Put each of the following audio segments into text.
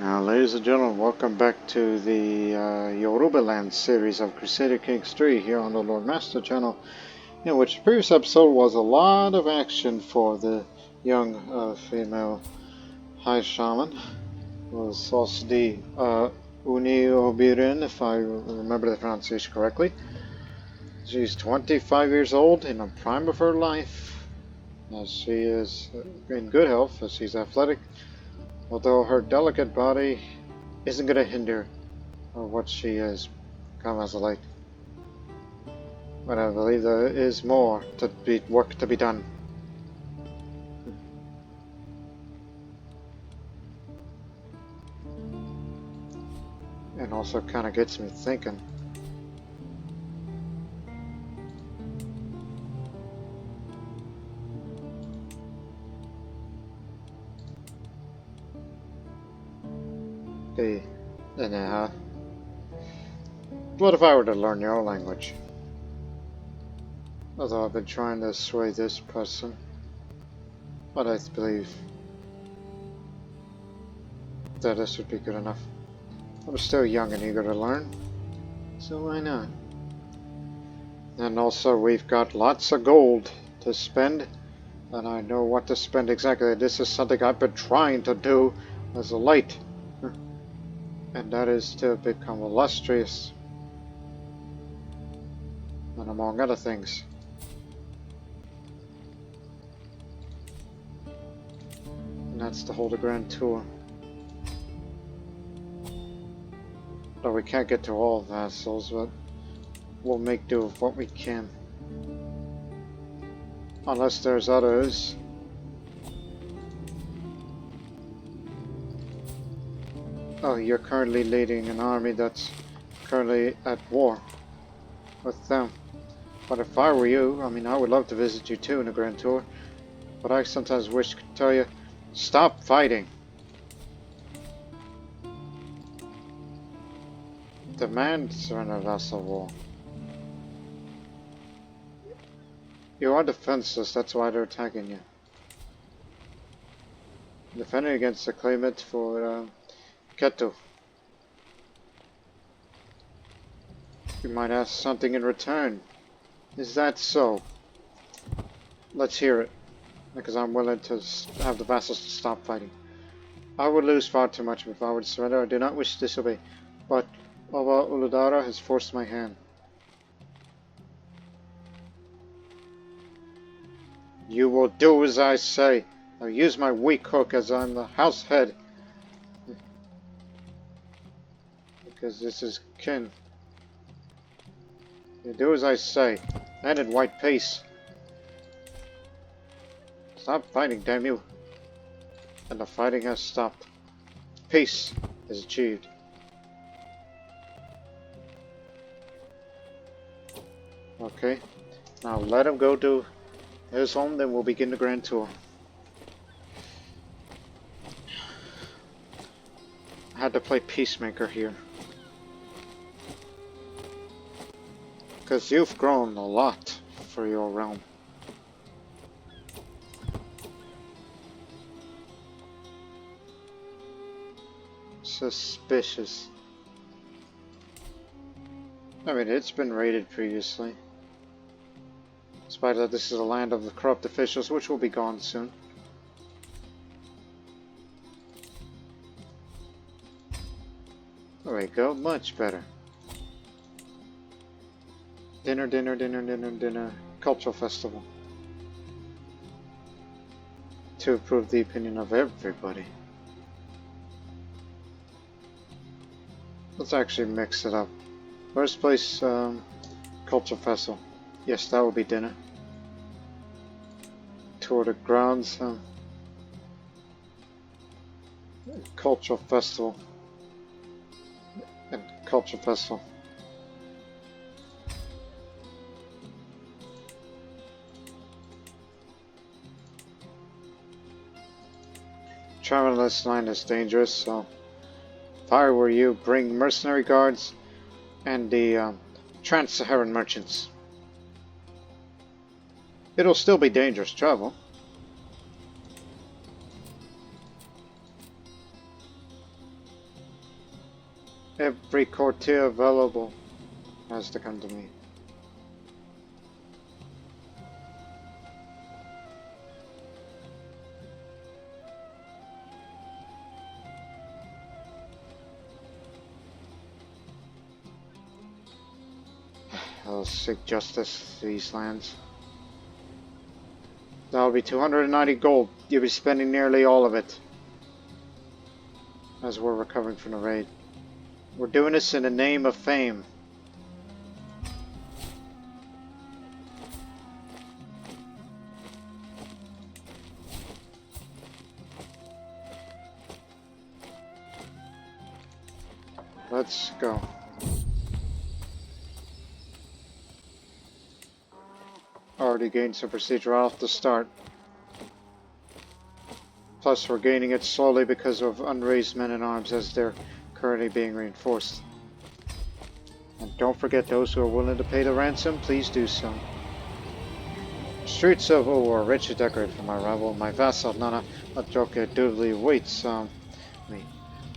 Ladies and gentlemen, welcome back to the Yorubaland series of Crusader Kings 3 here on the Lord Master channel, in which the previous episode was a lot of action for the young female high shaman. It was also the Ooni Obinrin, if I remember the pronunciation correctly. She's 25 years old, in the prime of her life, as she is in good health, as she's athletic, although her delicate body isn't going to hinder what she is come as a light. But I believe there is more work to be done. And also kind of gets me thinking. What if I were to learn your language? Although I've been trying to sway this person, but I believe that this would be good enough. I'm still young and eager to learn, so why not? And also we've got lots of gold to spend, and I know what to spend exactly. This is something I've been trying to do as a light, and that is to become illustrious, and among other things. And that's to hold a grand tour. Though we can't get to all vassals, but we'll make do with what we can. Unless there's others. Oh, you're currently leading an army that's currently at war with them. But if I were you, I mean, I would love to visit you too in a grand tour. But I sometimes wish to tell you, stop fighting. Demand surrender vassal war. You are defenseless, that's why they're attacking you. Defending against the claimant for Ketu. You might ask something in return. Is that so? Let's hear it, because I'm willing to have the vassals to stop fighting. I would lose far too much if I were to surrender. I do not wish to disobey, but Oba Uludara has forced my hand. You will do as I say. I'll use my weak hook as I'm the house head. Because this is kin. You do as I say. And in white peace. Stop fighting, damn you. And the fighting has stopped. Peace is achieved. Okay. Now let him go to his home, then we'll begin the grand tour. I had to play peacemaker here. Because you've grown a lot for your realm. Suspicious. I mean, it's been raided previously. Despite that, this is the land of the corrupt officials, which will be gone soon. There we go, much better. Dinner, dinner, dinner, dinner, dinner. Cultural festival. To improve the opinion of everybody. Let's actually mix it up. First place, cultural festival. Yes, that will be dinner. Tour the grounds. Cultural festival. And cultural festival. Traveling this line is dangerous, so if I were you, bring mercenary guards and the Trans-Saharan merchants. It'll still be dangerous travel. Every courtier available has to come to me. I'll seek justice to these lands. That'll be 290 gold. You'll be spending nearly all of it as we're recovering from the raid. We're doing this in the name of fame. Let's go. Already gained some prestige right off the start. Plus we're gaining it slowly because of unraised men in arms as they're currently being reinforced. And don't forget, those who are willing to pay the ransom, please do so. Streets of O are richly decorated for my rival. My vassal Nana Majoke dutifully waits me.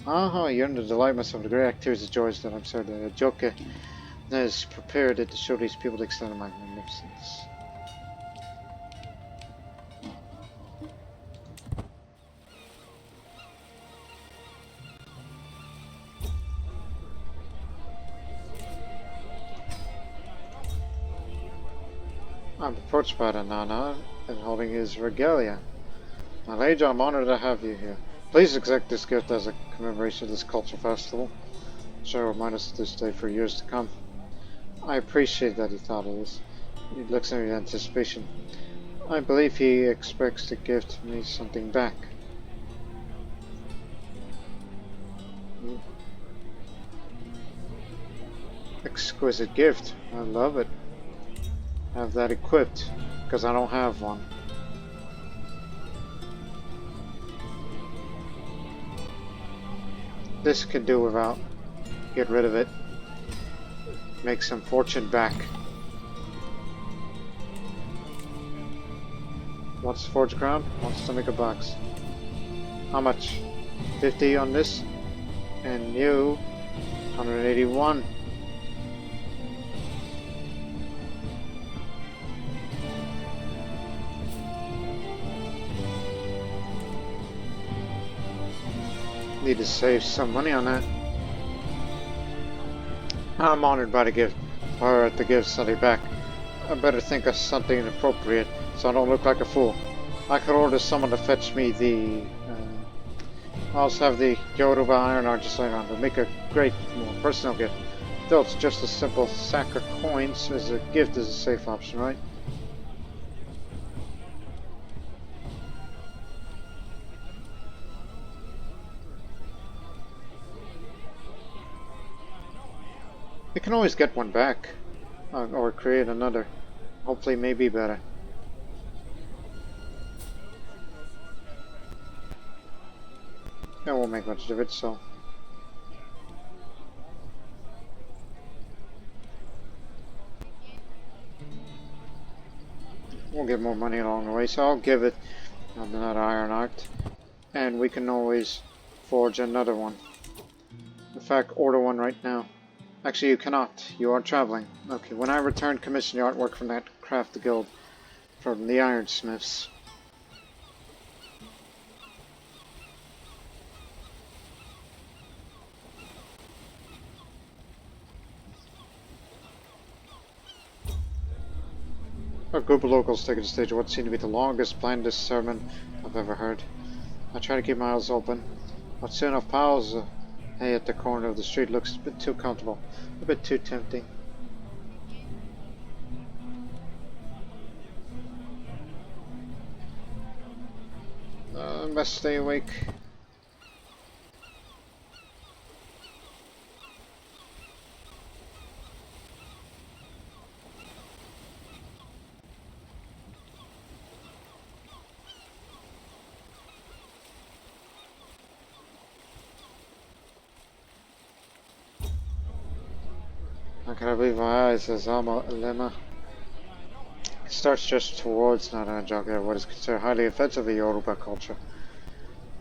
Yearn to delight myself with the great activities and joys that I'm sorry that Ajoke has prepared it to show these people the extent of my magnificence. I'm approached by the Nana and holding his regalia. My liege, I'm honored to have you here. Please accept this gift as a commemoration of this cultural festival. It shall remind us of this day for years to come. I appreciate that he thought of this. He looks at me with anticipation. I believe he expects to give me something back. Exquisite gift. I love it. Have that equipped, because I don't have one. This could do without. Get rid of it. Make some fortune back. Wants to forge ground? Wants to make a box. How much? 50 on this? And you, 181. Need to save some money on that. I'm honored by the gift, or at the gift sending back. I better think of something appropriate so I don't look like a fool. I could order someone to fetch me the. I also have the Yoruba iron just laying around to make a great, more personal gift. Though it's just a simple sack of coins, as a gift is a safe option, right? You can always get one back, or create another. Hopefully, maybe better. That won't make much of it, so. We'll get more money along the way, so I'll give it another iron art. And we can always forge another one. In fact, order one right now. Actually, you cannot. You are traveling. Okay, when I return, commission the artwork from that craft guild from the ironsmiths. A group of locals taking the stage of what seemed to be the longest, blandest sermon I've ever heard. I try to keep my eyes open, but soon enough piles hay at the corner of the street looks a bit too comfortable, a bit too tempting. I must stay awake. How can I believe my eyes as Alma Lema? It starts just towards Nana Joke, what is considered highly offensive in Yoruba culture.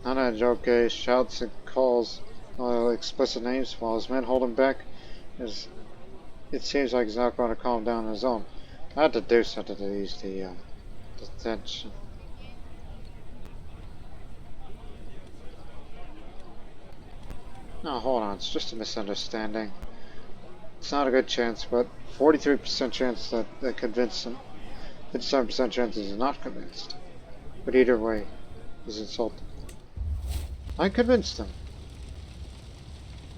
Nana Joke shouts and calls explicit names while his men hold him back. It seems like he's not going to calm down on his own. I had to do something to ease the tension. No, hold on, it's just a misunderstanding. It's not a good chance, but 43% chance that they convince him. 57% chance he's not convinced. But either way, he's insulted. I convinced him.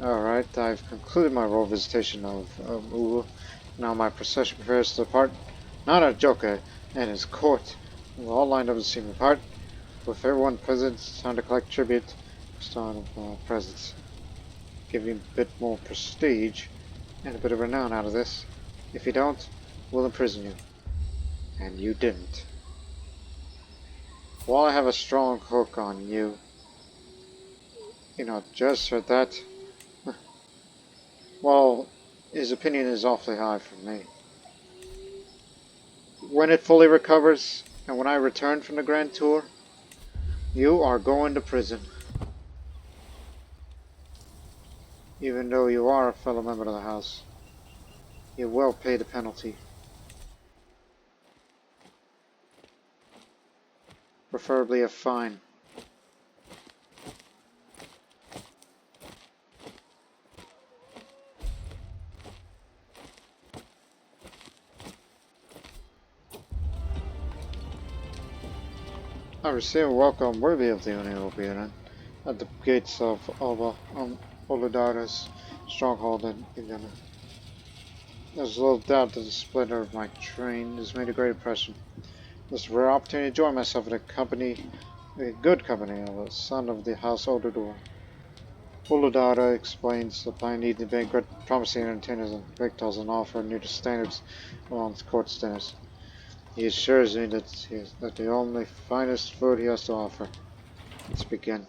Alright, I've concluded my royal visitation of Ulu. Now my procession prepares to depart. Not a joker and his court. We're all lined up to see me depart. With everyone present, it's time to collect tribute. Start of presents. Give you a bit more prestige and a bit of renown out of this. If you don't, we'll imprison you. And you didn't. While I have a strong hook on you, just for that, well, his opinion is awfully high for me. When it fully recovers, and when I return from the Grand Tour, you are going to prison. Even though you are a fellow member of the House, you will pay the penalty. Preferably a fine. I receive a welcome worthy of the Ooni Obinrin at the gates of Oludar's stronghold in Indiana. There's little doubt that the splendor of my train has made a great impression. This is a rare opportunity to join myself in a good company of a son of the House Odudor. Uludara explains the plan need to banquet, promising entertainers and victuals and offer new standards among the court's dinners. He assures me that the only finest food he has to offer. Let's begin.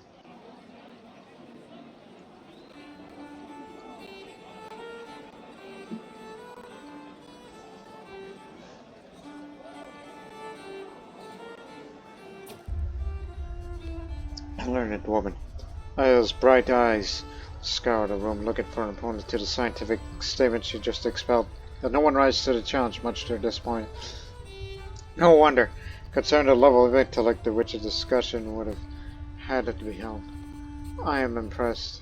Learned woman. Those bright eyes scour the room, looking for an opponent to the scientific statement she just expelled. But no one rises to the challenge, much to her disappointment. No wonder, considering the level of intellect at which a discussion would have had it to be held. I am impressed.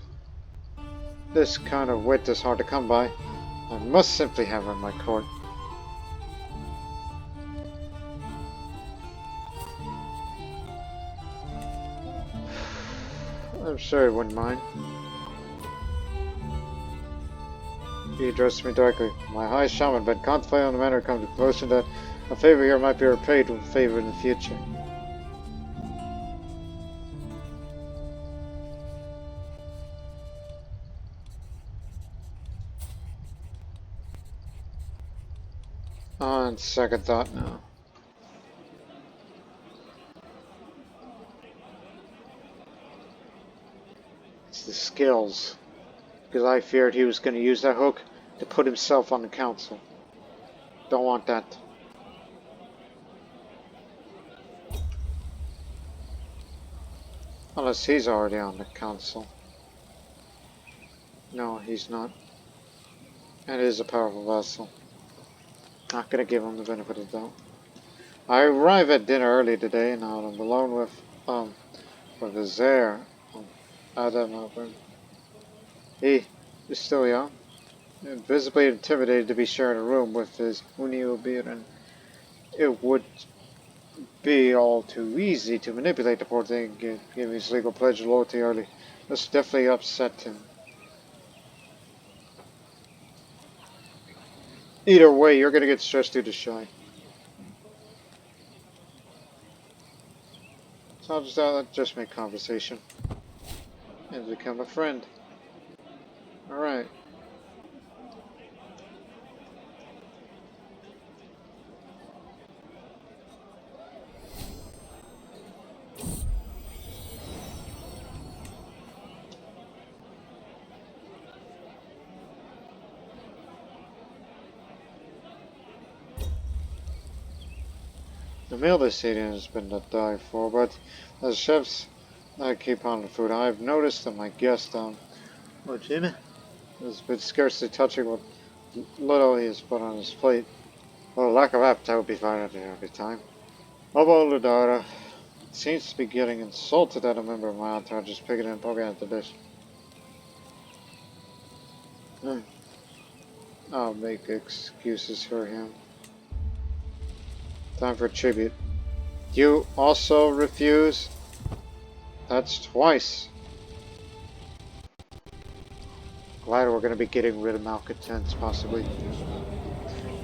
This kind of wit is hard to come by. I must simply have her in my court. I'm sure he wouldn't mind. He addressed me directly. My high shaman, but contemplating on the matter, come to the conclusion that a favor here might be repaid with a favor in the future. On second thought now. It's the skills. Because I feared he was going to use that hook to put himself on the council. Don't want that. Unless he's already on the council. No, he's not. And it is a powerful vessel. Not gonna give him the benefit of the doubt. I arrived at dinner early today, and now I'm alone with the Zare, Adam Albert. He is still young, and visibly intimidated to be sharing a room with his Ooni Obinrin. It would be all too easy to manipulate the poor thing and give his legal pledge of loyalty early. This definitely upset him. Either way, you're gonna get stressed due to shy. So I'll just make conversation and become a friend. Alright. The meal this evening has been to die for, but as chefs keep on the food, I've noticed that my guests Oh, Jimmy has been scarcely touching what little he has put on his plate. Well, lack of appetite would be fine at every time. Obo Ludara seems to be getting insulted that a member of my entourage is picking and poking at the dish. I'll make excuses for him. Time for tribute. You also refuse? That's twice. Glad we're going to be getting rid of malcontents, possibly.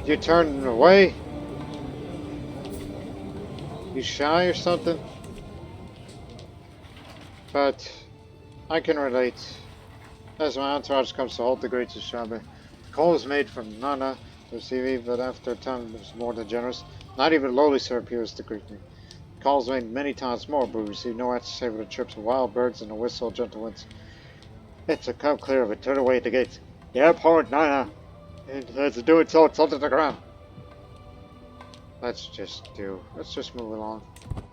You turn away? You shy or something? But I can relate. As my entourage comes to halt the great Shabe. The call is made from Nana to receive me, but after a time it's more than generous. Not even lowly sir appears to greet me. The call is made many times more, but we receive no answer save the trips of wild birds and the whistle of gentle winds. It's a come clear of it. Turn away at the gates. The airport, Nana. It has to do it so it's on the ground. Let's just move along.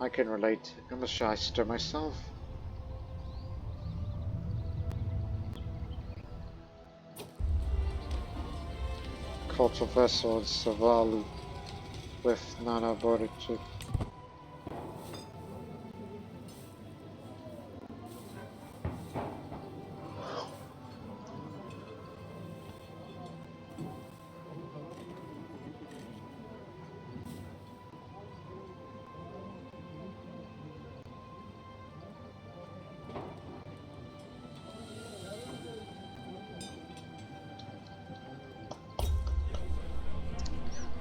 I can relate. I'm a shyster myself. Cultural festival in Savalu with Nana Borichi.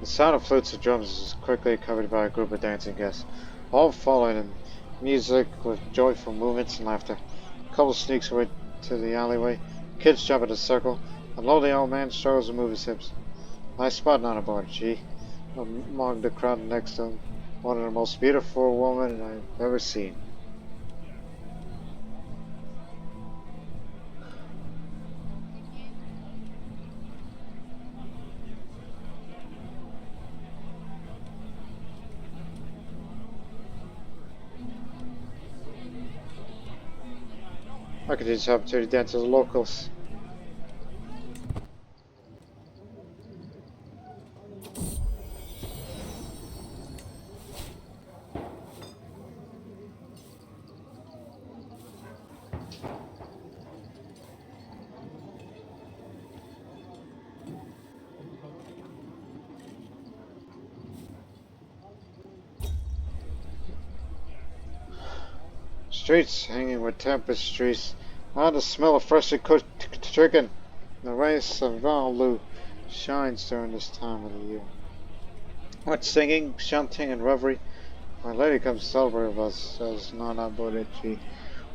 The sound of flutes and drums is quickly accompanied by a group of dancing guests, all following in music with joyful movements and laughter. A couple sneaks away to the alleyway, kids jump in a circle, a lonely old man struggles to move his hips. Nice spot on a board, G. Among the crowd next to him, one of the most beautiful women I've ever seen. I could use this opportunity to dance to the locals. Streets hanging with tapestries. Ah, the smell of freshly cooked chicken. The race of Valu shines during this time of the year. What singing, shouting, and revelry. My lady comes to celebrate with us, says Nana Borichi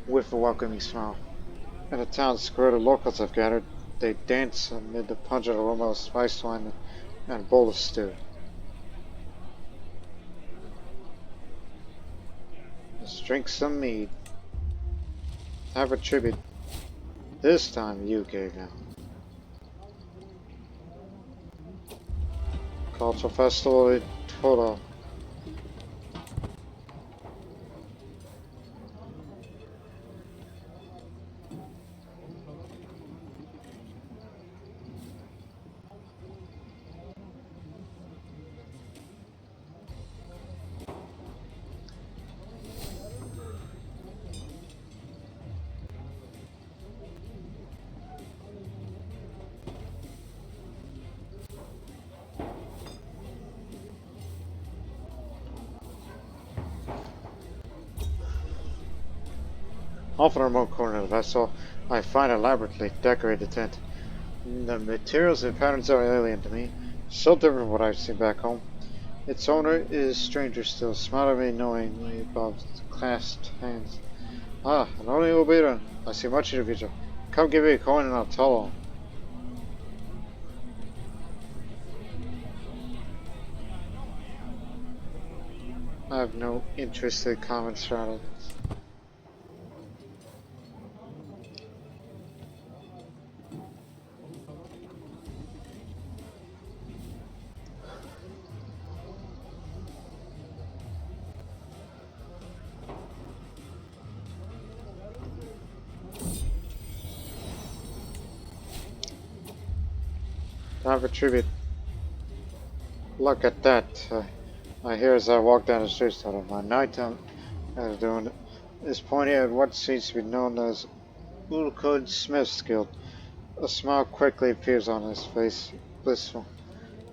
with a welcoming smile. In the town square, the locals have gathered. They dance amid the pungent aroma of spiced wine and a bowl of stew. Let's drink some mead. Have a tribute. This time you gave now. Cultural festival in Toro. Off in a remote corner of the vessel, I find a elaborately decorated tent. The materials and patterns are alien to me, so different from what I've seen back home. Its owner is stranger still, smiling at me knowingly above clasped hands. Ah, an Ooni Obinrin. I see much in the future. Come give me a coin and I'll tell him. I have no interest in common strategies. Time for tribute. Look at that. I hear as I walk down the streets out of my nighttime as doing is pointing at what seems to be known as Ulkod Smith's Guild. A smile quickly appears on his face, blissful.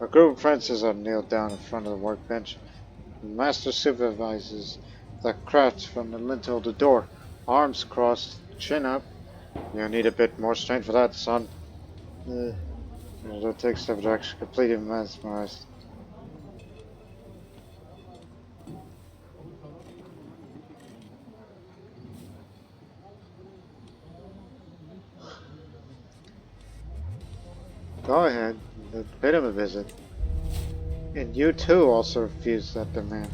A group of apprentices are kneeled down in front of the workbench. The master supervises the craft from the lintel to the door, arms crossed, chin up. You'll need a bit more strength for that, son. It'll take step direction, completely mesmerized. Go ahead, pay him a visit. And you too also refuse that demand.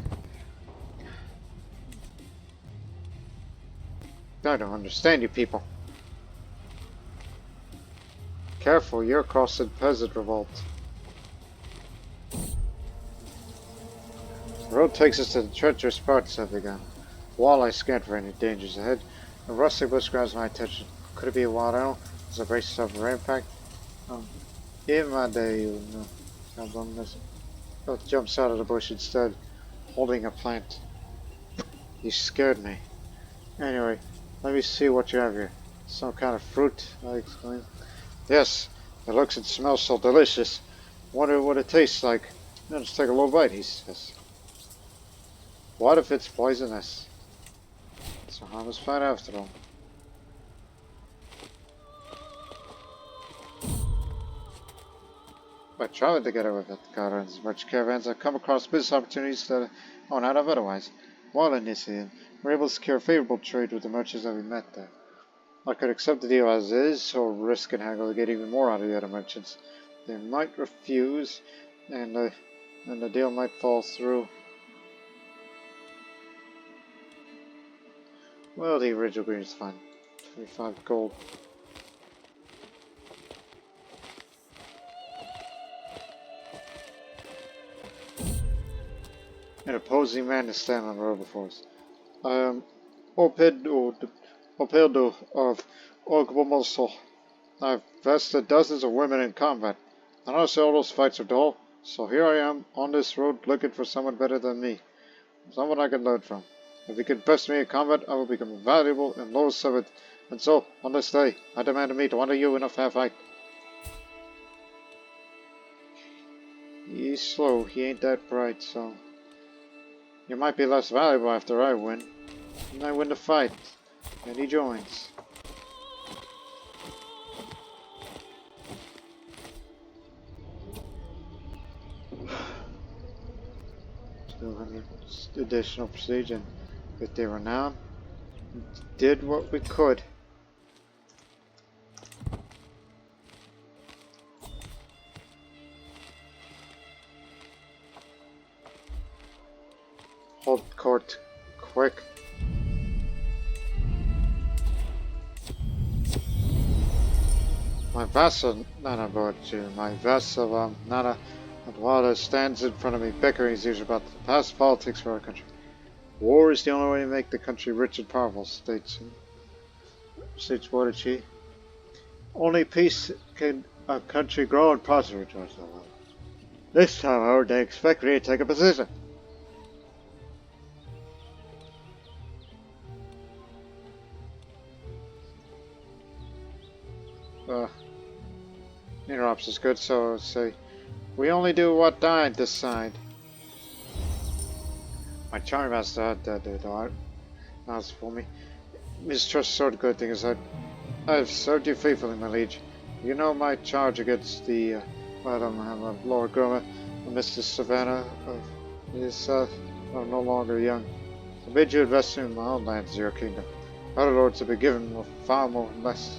I don't understand you people. Careful, you're across the peasant revolt. The road takes us to the treacherous parts I've begun. While I scan for any dangers ahead, a rustic bush grabs my attention. Could it be a wild animal? Does it brace itself for impact? In my day, you know. It jumps out of the bush instead, holding a plant. You scared me. Anyway, let me see what you have here. Some kind of fruit, I exclaim. Yes, it looks and smells so delicious. Wonder what it tastes like. Let's take a little bite, he says. What if it's poisonous? It's a harmless plant after all. By traveling together with Ethnicities, merchant caravans, I come across business opportunities that I would not have otherwise. While in Ethnicities, we're able to secure a favorable trade with the merchants that we met there. I could accept the deal as is, or risk and haggle to get even more out of the other merchants. They might refuse, and the deal might fall through. Well, the original green is fine. 25 gold. An opposing man is standing on the road before us. I am Opildo of Gbemisola. I've vested dozens of women in combat. I know all those fights are dull, so here I am on this road looking for someone better than me. Someone I can learn from. If he can best me in combat, I will become valuable and lowest of it. And so, on this day, I demand to meet one of you in a fair fight. He's slow, he ain't that bright, so... You might be less valuable after I win. And I win the fight. And he joins. Additional prestige and with their renown, did what we could. Hold court quick. My vassal Nana Borju, my vassal Nana Adwada stands in front of me, bickering his ears about the past politics for our country. War is the only way to make the country rich and powerful, states Bordachi. Only peace can a country grow and prosper, rejoins the world. This time, however, they expect me to take a position. Interrupts is good, so say, we only do what I decide. My charm master had that art. That's for me. Mistrust sort of good thing is that I have served you faithfully, my liege. You know my charge against the Madam Lord Groma and Mr. Savannah is are no longer young. I bid you invest in my own lands, your kingdom. Other lords have been given far more less.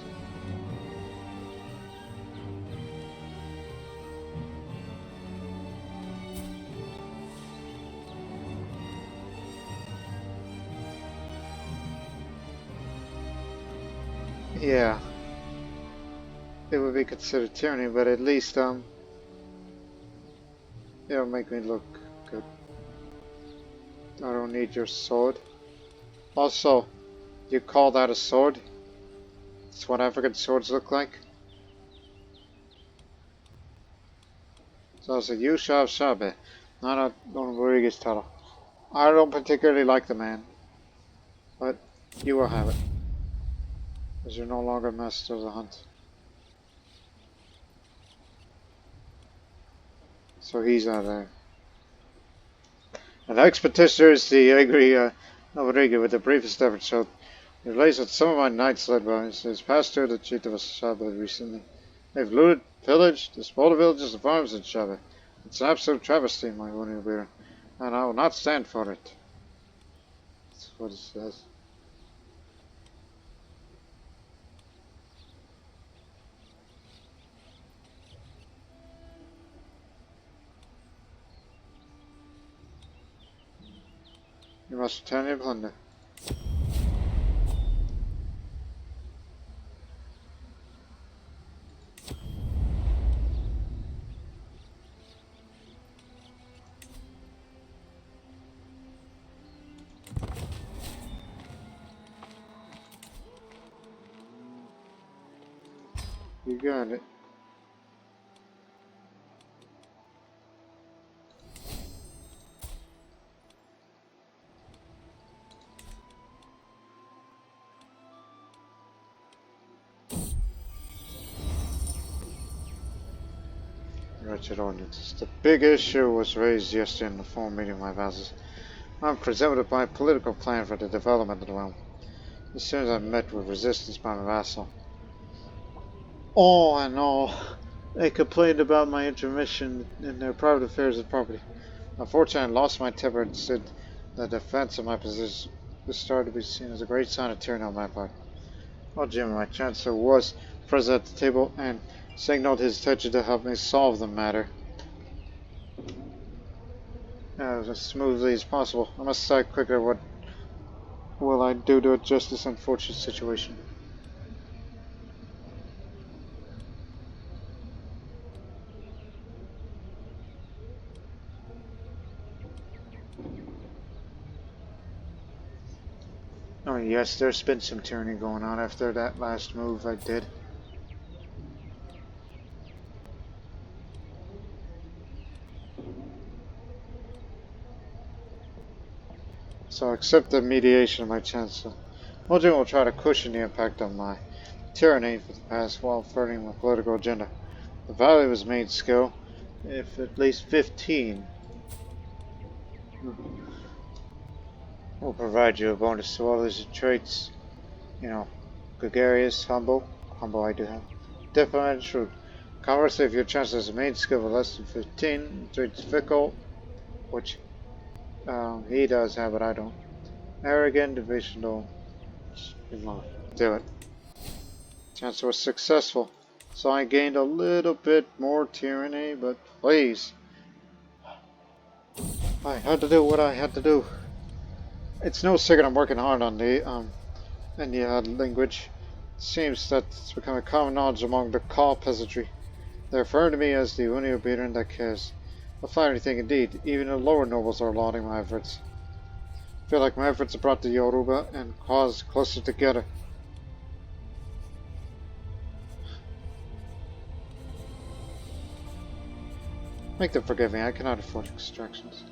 Yeah. It would be considered tyranny, but at least, it'll make me look good. I don't need your sword. Also, you call that a sword? That's what African swords look like? That's a Yushav Shabe, not a Don Rodriguez title. I don't particularly like the man, but you will have it, as you're no longer master of the hunt. So he's out there. And the expeditioner is the angry Rodriguez with the briefest effort showed. He relates that some of my knights led by his pastor, the chief of Shabe recently. They've looted, pillaged, despoiled the villages and farms in Shabe. It's an absolute travesty, my Ooni Obinrin, and I will not stand for it. That's what it says. You must return your plunder. You got it. Wretched ordinances. The big issue was raised yesterday in the formal meeting of my vassals. I'm presented my political plan for the development of the realm. As soon as I met with resistance by my vassal. All in all, they complained about my intermission in their private affairs and property. Unfortunately, I lost my temper and said the defense of my position was started to be seen as a great sign of tyranny on my part. Well, Jim, my chancellor was present at the table and signaled his intention to help me solve the matter as smoothly as possible. I must decide quickly what will I do to adjust this unfortunate situation. Oh yes, there's been some tyranny going on after that last move I did. So I accept the mediation of my chancellor. Mojo will try to cushion the impact of my tyranny for the past while furthering my political agenda. The value of his main skill, if at least 15, will provide you a bonus to all his traits. You know, gregarious, humble I do have. Diplomat and shrewd. Conversely, if your chancellor has a main skill of less than 15, traits fickle, which he does have, but I don't. Arrogant, divisional, do it. Chancellor was successful, so I gained a little bit more tyranny, but please. I had to do what I had to do. It's no secret I'm working hard on the language. It seems that it's become a common knowledge among the Kaw peasantry. They refer to me as the Ooni Obinrin that cares. A flattering thing indeed. Even the lower nobles are lauding my efforts. I feel like my efforts have brought the Yoruba and Kaws closer together. Make them forgive me. I cannot afford extractions.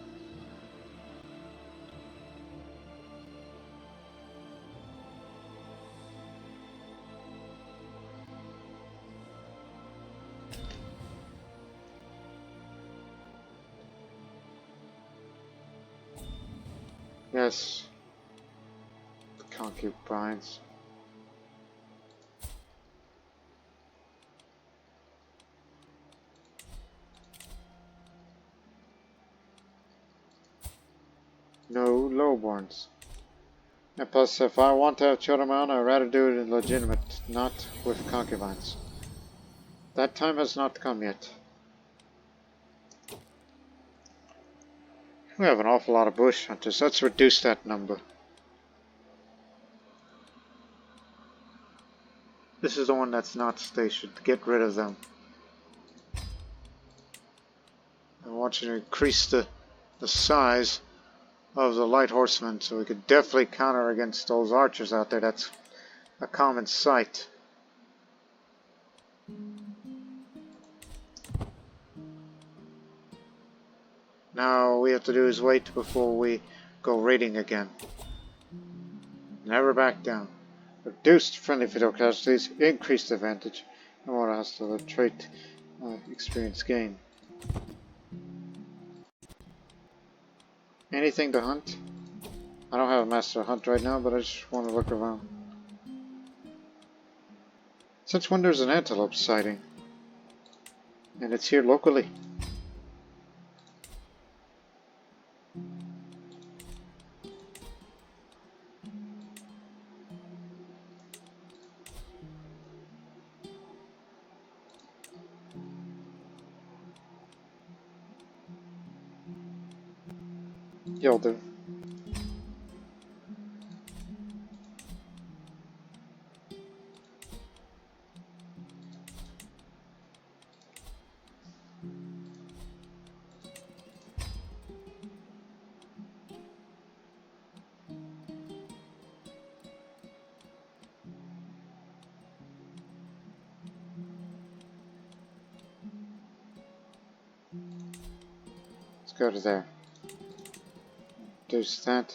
Yes. The concubines. No lowborns. And plus, if I want to have children of my own, I'd rather do it in legitimate, not with concubines. That time has not come yet. We have an awful lot of bush hunters. Let's reduce that number. This is the one that's not stationed. Get rid of them. I want you to increase the size of the light horsemen so we could definitely counter against those archers out there. That's a common sight. Now we have to do is wait before we go raiding again. Never back down. Reduced friendly fatal casualties, increased advantage, and more hostile trait experience gain. Anything to hunt? I don't have a master hunt right now, but I just want to look around. Since when there's an antelope sighting? And it's here locally. You'll do. Let's go to there. There's that.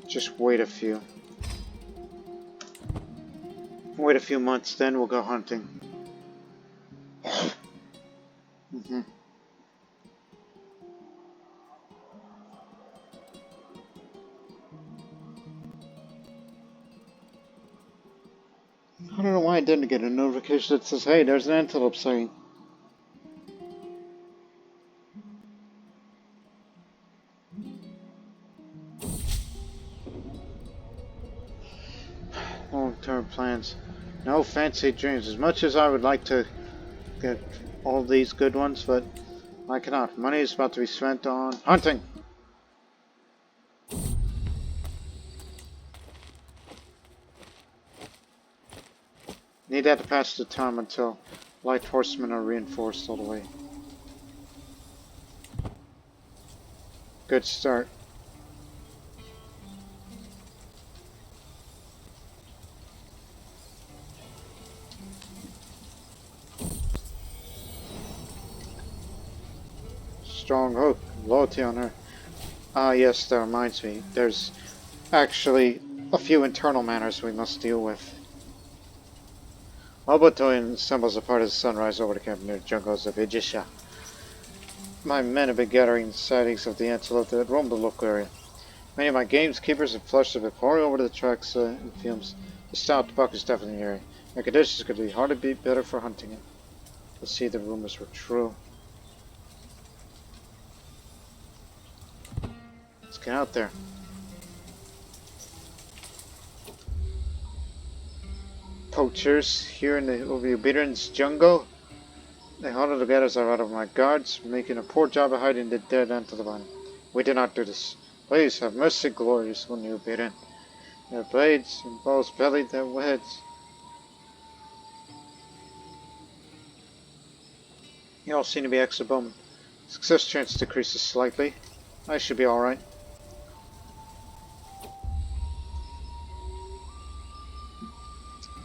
Just wait a few. Wait a few months, then we'll go hunting. I don't know why I didn't get a notification that says, hey, there's an antelope sighting. Long-term plans. No fancy dreams. As much as I would like to get all these good ones, but I cannot. Money is about to be spent on hunting. Need that to pass the time until light horsemen are reinforced all the way. Good start. Strong hope, loyalty on her. Ah, yes, that reminds me. There's actually a few internal matters we must deal with. Obinrin assembles a part of the sunrise over the camp near the jungles of Ijisha. My men have been gathering sightings of the antelope that roam the local area. Many of my gamekeepers and flush have been pouring over the tracks and fumes. The stout buck is definitely in the area. The conditions could be hardly be better for hunting it. Let's see if the rumors were true. Let's get out there. Poachers here in the Obinrin's jungle. They huddle together as I ride over my guards, making a poor job of hiding the dead antelope. We did not do this. Please have mercy, glorious Ooni Obinrin. Their blades and bows bellied their heads. You all seem to be excellent bowmen. Success chance decreases slightly. I should be alright.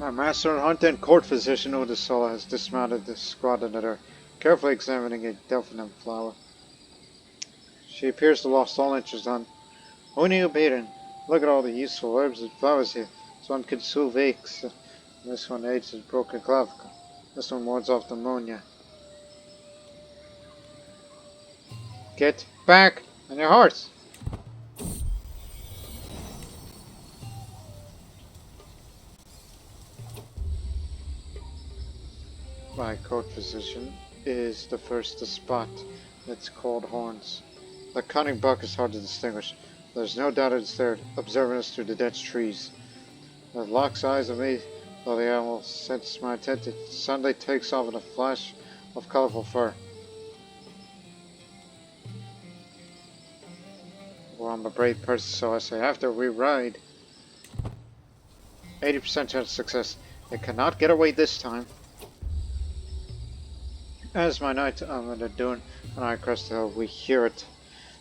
Our master and hunter and court physician Gbemisola has dismounted the squadron that are carefully examining a delphinum flower. She appears to have lost all interest on Ooni Obinrin. Look at all the useful herbs and flowers here. This one can soothe aches. This one aids a broken clavicle. This one wards off pneumonia. Get back on your horse! My court physician is the first to spot its cold horns. The cunning buck is hard to distinguish. There's no doubt it's there, observing us through the dense trees. It locks eyes on me, though the animal senses my intent. It suddenly takes off in a flash of colorful fur. Well, I'm a brave person, so I say, after we ride, 80% chance of success. It cannot get away this time. As my knight doing and I crest the hill, we hear it.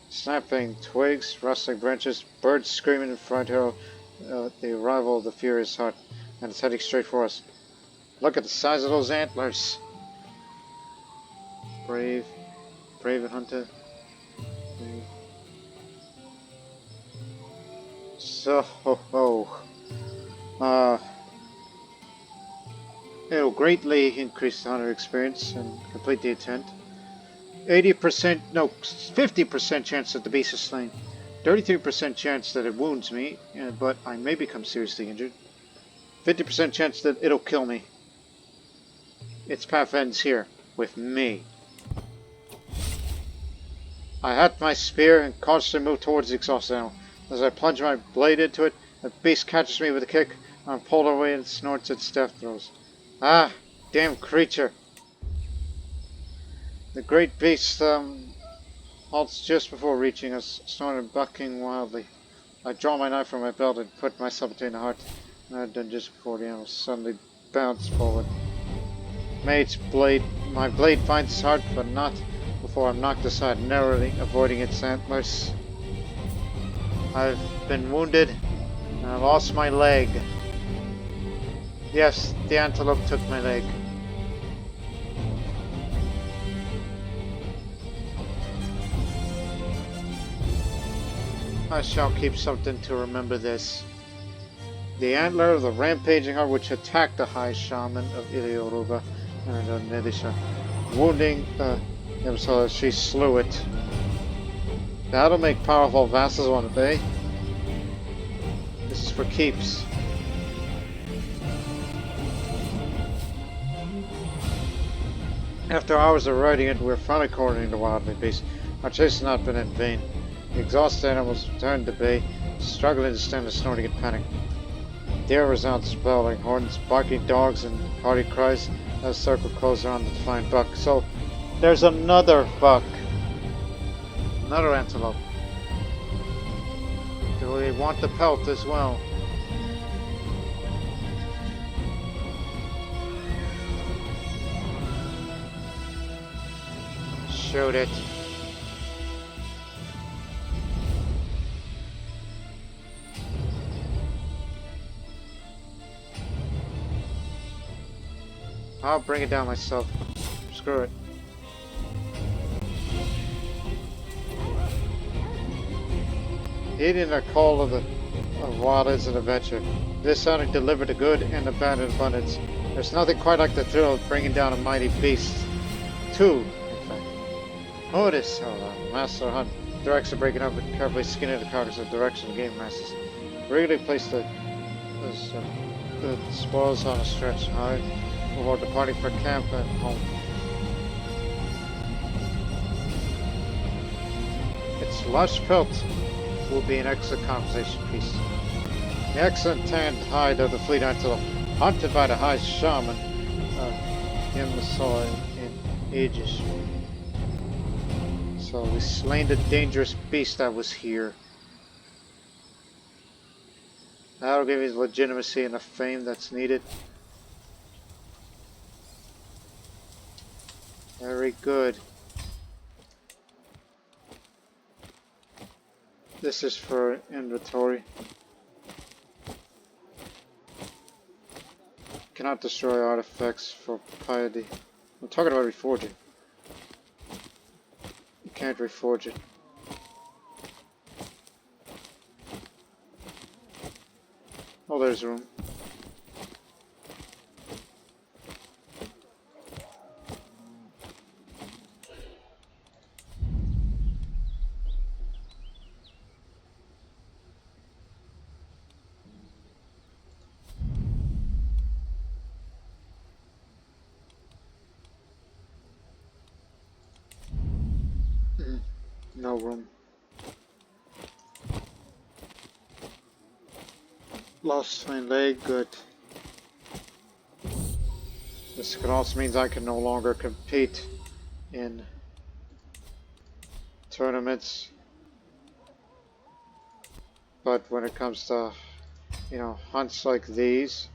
Snapping twigs, rustling branches, birds screaming in front of the arrival of the furious hunt, and it's heading straight for us. Look at the size of those antlers. Brave and hunter. So, it'll greatly increase the hunter experience and complete the intent. 80%, no, 50% chance that the beast is slain. 33% chance that it wounds me, but I may become seriously injured. 50% chance that it'll kill me. Its path ends here, with me. I hacked my spear and cautiously moved towards the exhaust animal. As I plunge my blade into it, the beast catches me with a kick. I'm pulled away and snorts its death throes. Ah, damn creature. The great beast halts just before reaching us, snorting, bucking wildly. I draw my knife from my belt and put myself between the heart, and I had done just before the animal suddenly bounced forward. My blade finds its heart, but not before I'm knocked aside, narrowly avoiding its antlers. I've been wounded, and I lost my leg. Yes, the antelope took my leg. I shall keep something to remember this. The antler of the rampaging heart which attacked the high shaman of Yoruba and Nedisha, wounding Gbemisola, she slew it. That'll make powerful vassals want to obey. This is for keeps. After hours of riding it, we're finally cornering the wildly beast. Our chase has not been in vain. The exhausted animals returned to bay, struggling to stem the snorting and panic. The air resounds with bellowing horns, barking dogs, and hearty cries as the circle closed around the defiant buck. So, there's another buck. Another antelope. Do we want the pelt as well? Shoot it. I'll bring it down myself. Screw it. Heeding the call of wild is an adventure. This hunting delivered the good and the bad in abundance. There's nothing quite like the thrill of bringing down a mighty beast. Two, in fact. Otis, Master Hunt, directs the breaking up and carefully skinning the carcass in the direction of game masters. Regularly place the spoils on a stretch high before departing for camp and home. Its lush pelt will be an excellent conversation piece. The excellent tanned hide of the fleet antelope, hunted by the high shaman of Gbemisola in ages. So we slain the dangerous beast that was here. That'll give you the legitimacy and the fame that's needed. Very good. This is for inventory. Cannot destroy artifacts for piety. I'm talking about reforging. You can't reforge it. Oh, there's room. No room. Lost my leg, good. This could also mean I can no longer compete in tournaments. But when it comes to, you know, hunts like these.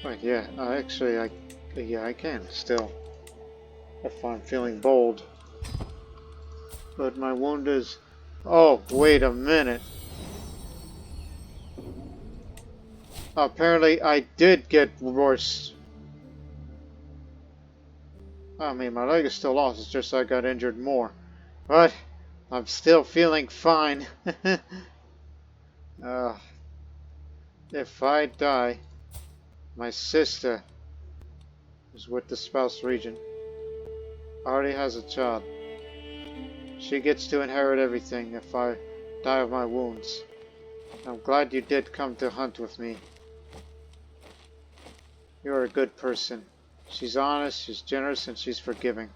Right, yeah, actually, I can still. If I'm feeling bold. But my wound is... Oh, wait a minute. Apparently, I did get worse. I mean, my leg is still lost, it's just I got injured more. But, I'm still feeling fine. uh, if I die, my sister, who's with the spouse region, already has a child. She gets to inherit everything if I die of my wounds. I'm glad you did come to hunt with me. You're a good person. She's honest, she's generous, and she's forgiving.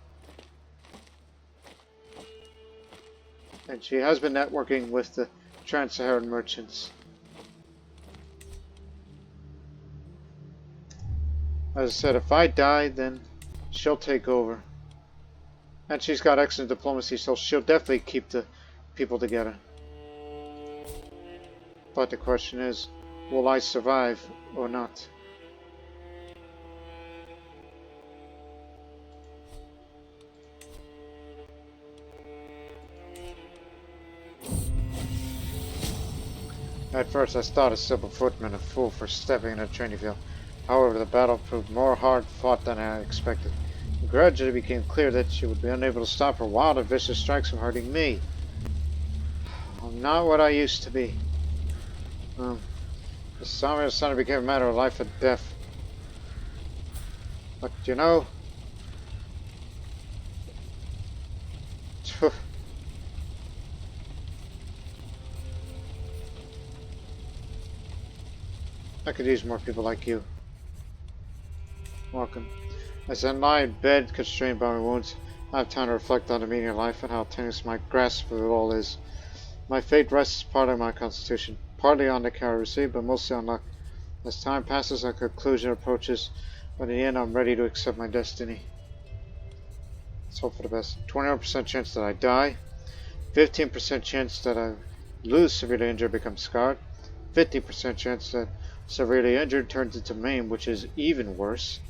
And she has been networking with the Trans-Saharan merchants. As I said, if I die, then she'll take over. And she's got excellent diplomacy, so she'll definitely keep the people together. But the question is, will I survive or not? At first I thought a simple footman a fool for stepping in a training field. However, the battle proved more hard-fought than I expected. It gradually became clear that she would be unable to stop her wild and vicious strikes from hurting me. I'm not what I used to be. The Sami son became a matter of life and death. But you know, I could use more people like you. Welcome. As I lie in bed, constrained by my wounds, I have time to reflect on the meaning of life and how tenuous my grasp of it all is. My fate rests partly on my constitution, partly on the care I receive, but mostly on luck. As time passes, a conclusion approaches, but in the end, I'm ready to accept my destiny. Let's hope for the best. 21% chance that I die, 15% chance that I lose severely injured, become scarred, 50% chance that severely injured turns into maimed, which is even worse,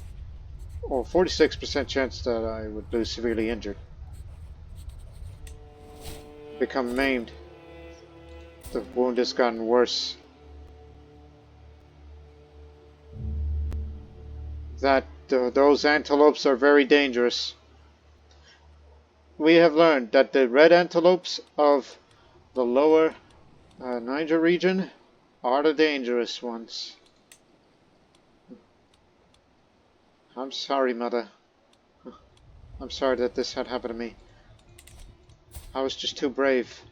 or 46% chance that I would lose severely injured. Become maimed. The wound has gotten worse. Those antelopes are very dangerous. We have learned that the red antelopes of the lower Niger region are the dangerous ones. I'm sorry, Mother. I'm sorry that this had happened to me. I was just too brave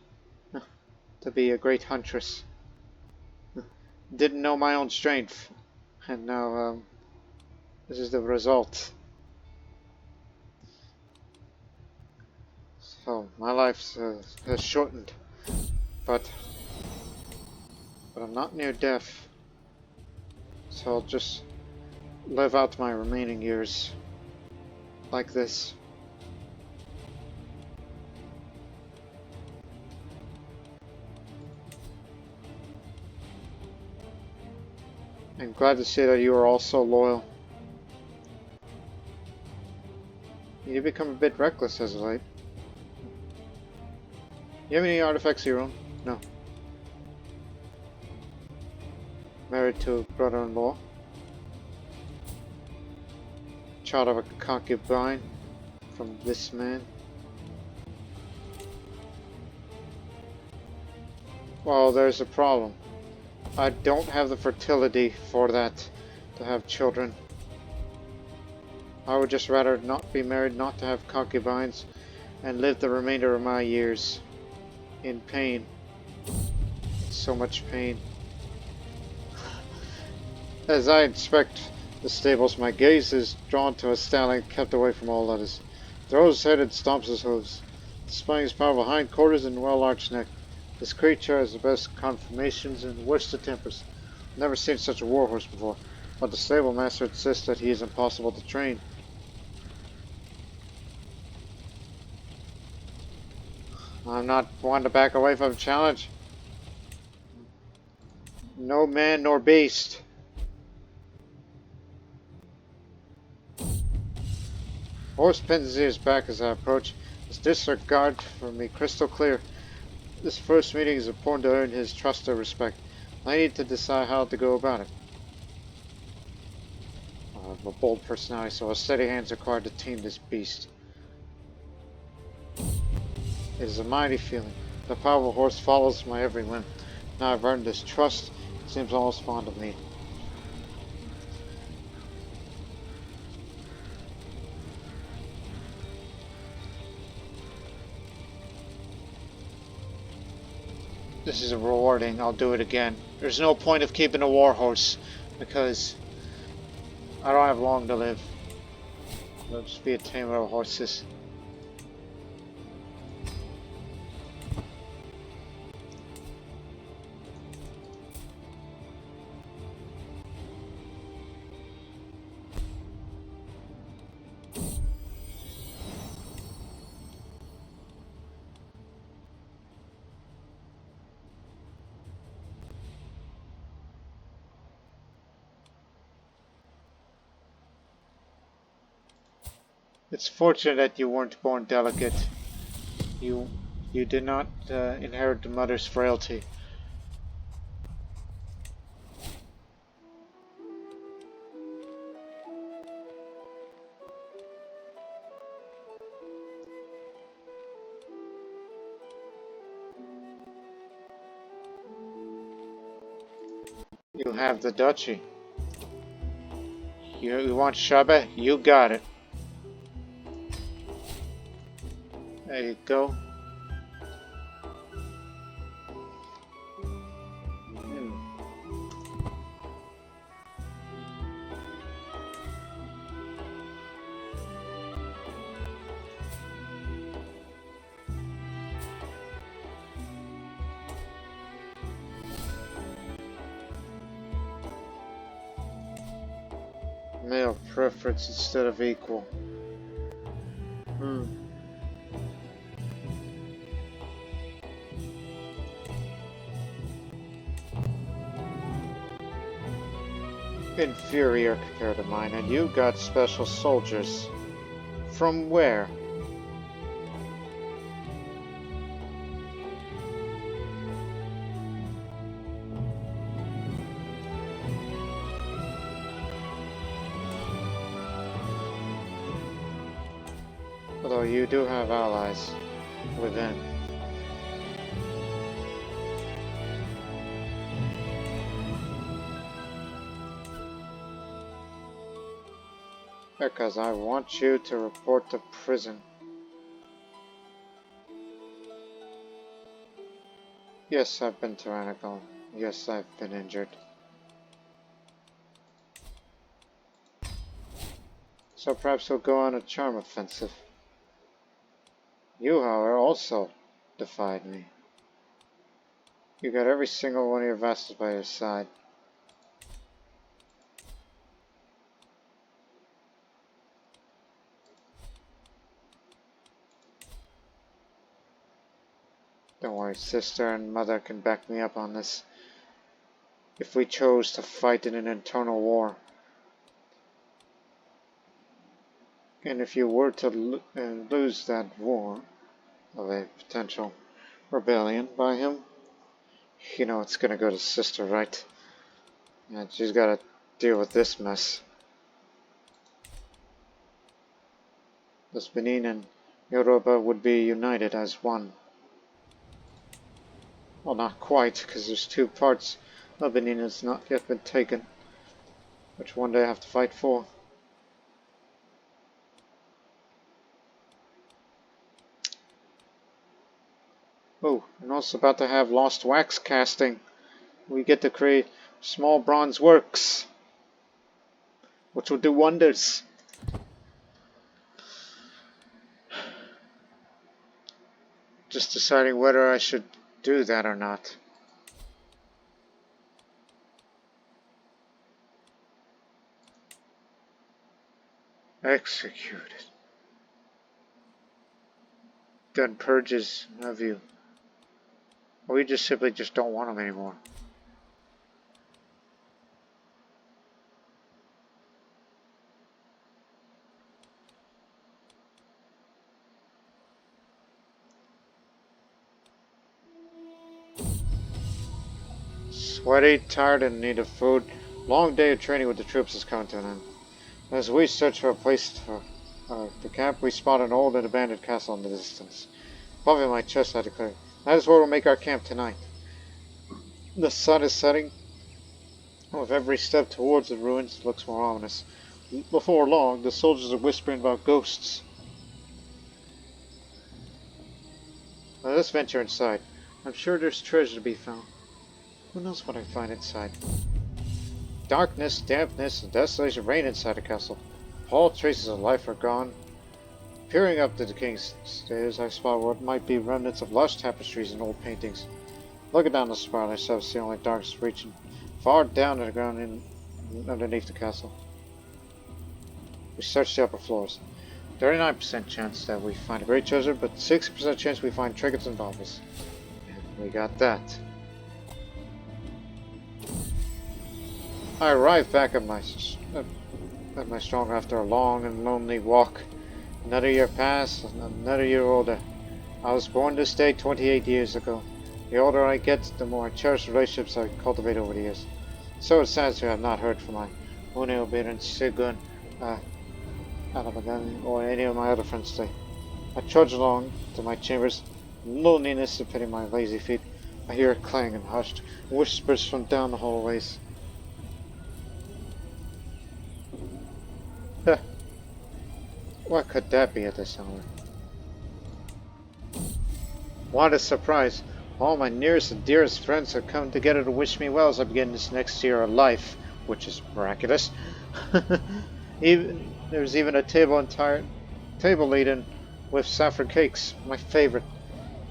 to be a great huntress. Didn't know my own strength. And now, this is the result. So, my life has shortened. But I'm not near death. So I'll just live out my remaining years like this. I'm glad to see that you are all so loyal. You become a bit reckless as of late. You have any artifacts of your own? No. Married to a brother-in-law. Child of a concubine from this man. Well, there's a problem. I don't have the fertility for that, to have children. I would just rather not be married, not to have concubines, and live the remainder of my years in pain. So much pain. As I inspect the stables, my gaze is drawn to a stallion kept away from all others. Throws his head and stomps his hooves, displaying his powerful hindquarters and well-arched neck. This creature has the best conformations and the worst of tempers. Never seen such a warhorse before, but the stable master insists that he is impossible to train. I'm not one to back away from a challenge. No man nor beast. Horse pins his ears back as I approach, his disregard for me crystal clear. This first meeting is important to earn his trust and respect. I need to decide how to go about it. of a bold personality, so a steady hand's required to tame this beast. It is a mighty feeling. The powerful horse follows my every limb. Now I've earned his trust, he seems almost fond of me. This is rewarding, I'll do it again. There's no point of keeping a war horse, because I don't have long to live. I'll just be a tamer of horses. It's fortunate that you weren't born delicate. You did not inherit the mother's frailty. You have the duchy. You want Shabe? You got it. There you go. Male preference instead of equal. Inferior compared to mine, and you got special soldiers. From where? Although you do have allies within. Because I want you to report to prison. Yes, I've been tyrannical. Yes, I've been injured. So perhaps we'll go on a charm offensive. You, however, also defied me. You got every single one of your vassals by your side. Don't worry, sister and mother can back me up on this. If we chose to fight in an internal war, and if you were to lose that war of a potential rebellion by him, you know it's gonna go to sister, right? And she's gotta deal with this mess. Thus Benin and Yoruba would be united as one. Well, not quite, because there's two parts of Benin that's not yet been taken, which one day I have to fight for. Oh, and also about to have lost wax casting. We get to create small bronze works, which will do wonders. Just deciding whether I should do that or not. Executed. Done purges, have you? Or we just simply just don't want them anymore. Sweaty, tired, and in need of food. Long day of training with the troops is coming to an end. As we search for a place to camp, we spot an old and abandoned castle in the distance. Puffing my chest, I declare, that is where we'll make our camp tonight. The sun is setting. With every step towards the ruins, it looks more ominous. Before long, the soldiers are whispering about ghosts. Now let's venture inside. I'm sure there's treasure to be found. Who knows what I find inside? Darkness, dampness, and desolation reign inside the castle. All traces of life are gone. Peering up the decaying stairs, I spot what might be remnants of lush tapestries and old paintings. Looking down the spiral, I see only darkness reaching far down to the ground underneath the castle. We search the upper floors. 39% chance that we find a great treasure, but 60% chance we find trinkets and baubles. And we got that. I arrived back at my strong after a long and lonely walk. Another year passed, another year older. I was born this day 28 years ago. The older I get, the more I cherish the relationships I cultivate over the years. So it saddens me I have not heard from my Ooni, Obinrin, Sigun, or any of my other friends today. I trudge along to my chambers, loneliness impeding my lazy feet. I hear a clang and hushed whispers from down the hallways. What could that be at this hour? What a surprise! All my nearest and dearest friends have come together to wish me well as I begin this next year of life, which is miraculous. There's even a table laden with saffron cakes, my favorite.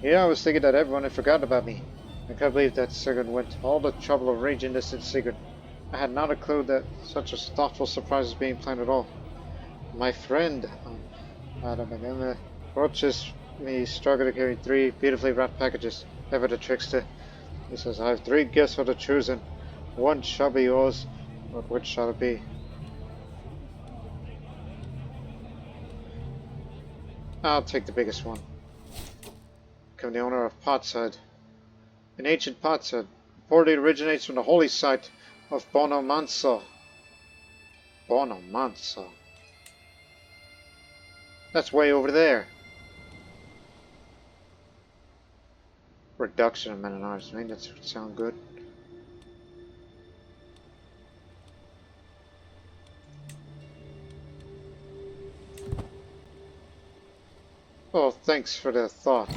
Yeah, I was thinking that everyone had forgotten about me. I can't believe that Sigurd went to all the trouble of arranging this in secret. I had not a clue that such a thoughtful surprise was being planned at all. My friend, approaches me, struggling to carry 3 beautifully wrapped packages. Ever the trickster. He says, I have 3 gifts for the choosing. One shall be yours, but which shall it be? I'll take the biggest one. Become the owner of Potshead. An ancient potshead. Reportedly originates from the holy site of Bonomanso. Bonomanso. That's way over there. Reduction of men and arms. Maybe that would sound good. Oh, thanks for the thought.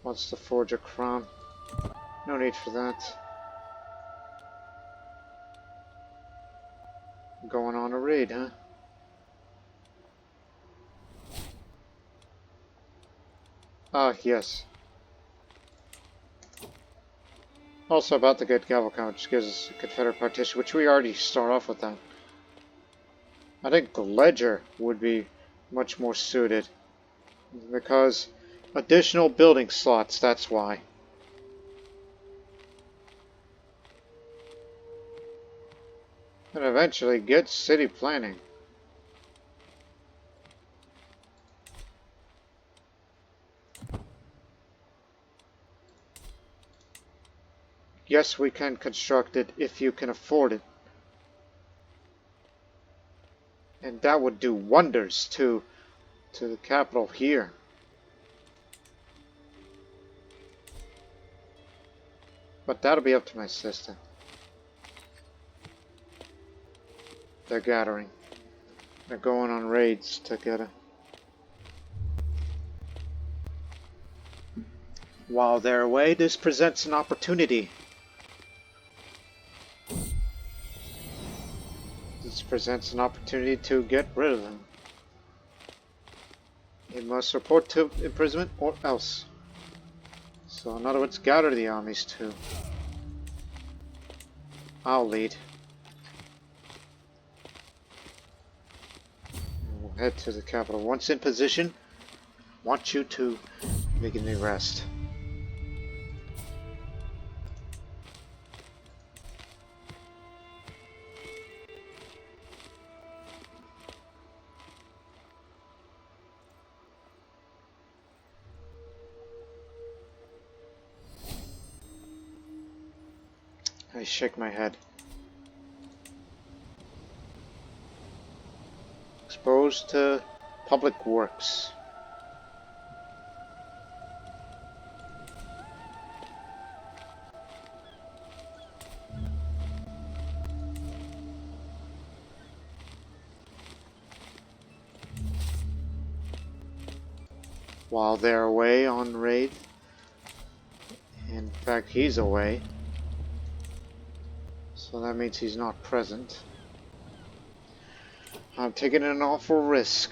Wants to forge a crown. No need for that. Going on a raid, huh? Ah, yes. Also about to get gavel count, which gives us a Confederate partition, which we already start off with that. I think the ledger would be much more suited. Because additional building slots, that's why. And eventually get city planning. Yes, we can construct it if you can afford it. And that would do wonders to the capital here. But that'll be up to my sister. They're gathering. They're going on raids together. While they're away, this presents an opportunity. This presents an opportunity to get rid of them. They must report to imprisonment or else. So in other words, gather the armies too. I'll lead. We'll head to the capital. Once in position, I want you to begin the rest. shake my head. Exposed to public works. While they're away on raid. In fact, he's away. So that means he's not present. I'm taking an awful risk.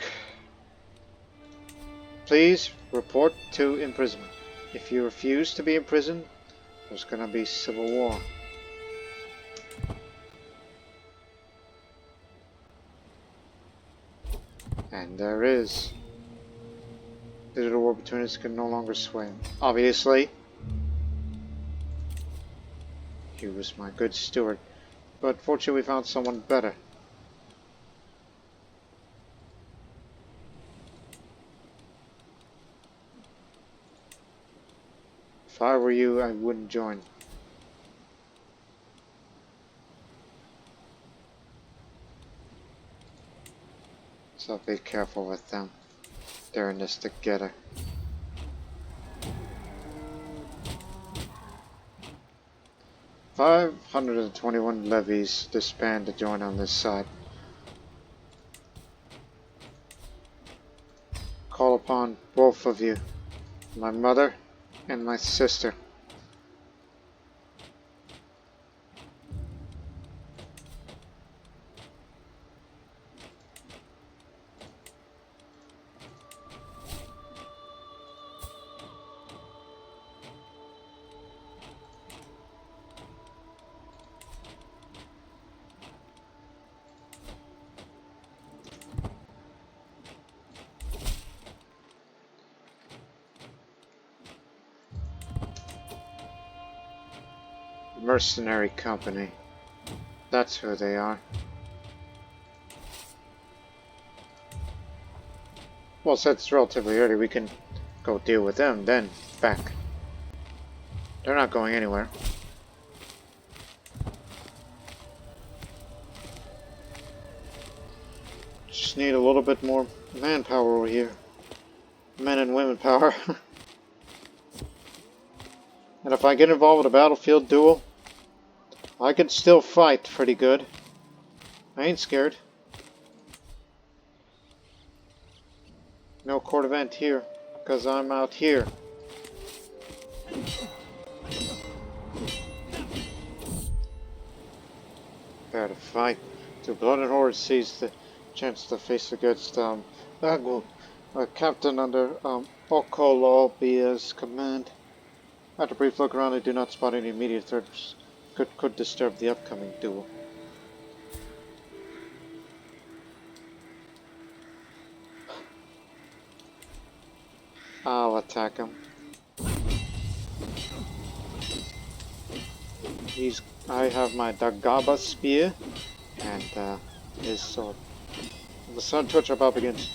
Please report to imprisonment. If you refuse to be imprisoned, there's gonna be civil war. And there is. Digital war between us can no longer sway him. Obviously. He was my good steward. But fortunately we found someone better. If I were you, I wouldn't join. So be careful with them. They're in this together. $521 levies disband to join on this side. Call upon both of you, my mother and my sister. Mercenary company. That's who they are. Well, since it's relatively early, we can go deal with them, then back. They're not going anywhere. Just need a little bit more manpower over here. Men and women power. And if I get involved with a battlefield duel, I can still fight pretty good. I ain't scared. No court event here, because I'm out here. Prepare to fight. The blooded horde sees the chance to face against Agul, a captain under Okolobia's command. After a brief look around, I do not spot any immediate threats could disturb the upcoming duel. I'll attack him. I have my Dagaba spear and his sword. The sun torch up begins.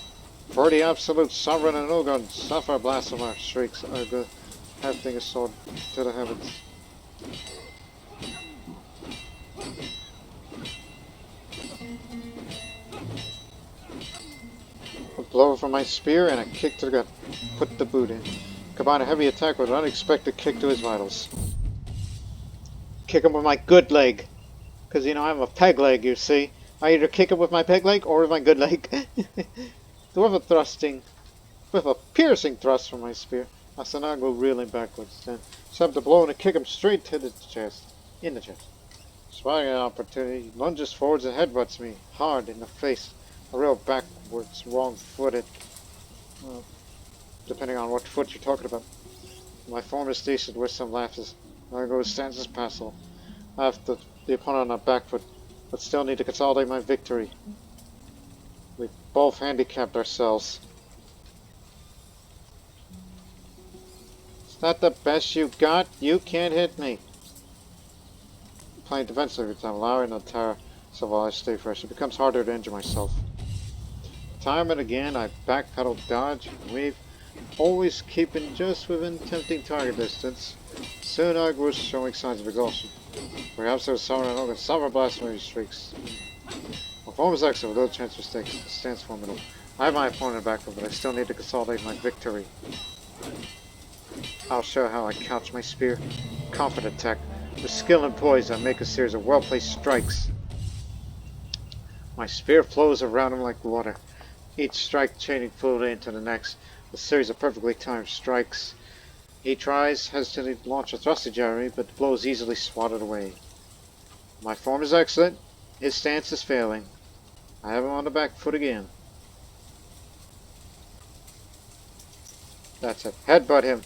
For the absolute sovereign and Ogun, suffer blasphemer, shrieks Arga, hefting his sword to the heavens. A blow from my spear and a kick to the gut. Put the boot in. Combine a heavy attack with an unexpected kick to his vitals. Kick him with my good leg. Because, you know, I'm a peg leg, you see. I either kick him with my peg leg or with my good leg. With a piercing thrust from my spear, Asanago reeling backwards. Then attempt to blow and kick him straight to the chest. In the chest. Spying an opportunity, he lunges forwards and headbutts me hard in the face. A real backwards, wrong-footed. Well, depending on what foot you're talking about. My former station with some laughs. Asanago stands his passive. I have the opponent on a back foot, but still need to consolidate my victory. We've both handicapped ourselves. Is that the best you got? You can't hit me. Playing defensive every time, allowing the Tara, so while I stay fresh, it becomes harder to injure myself. Time and again, I backpedal, dodge, and weave, always keeping just within tempting target distance. Soon I was showing signs of exhaustion. Perhaps there's someone who can suffer blasphemy streaks. My form is excellent, with little chance of mistakes. It stands formidable. I have my opponent back, but I still need to consolidate my victory. I'll show how I couch my spear. Confident attack. With skill and poise, I make a series of well-placed strikes. My spear flows around him like water, each strike chaining fluidly into the next. A series of perfectly timed strikes. He tries hesitantly to launch a thrusting jeremy, but the blow is easily swatted away. My form is excellent. His stance is failing. I have him on the back foot again. That's it. Headbutt him.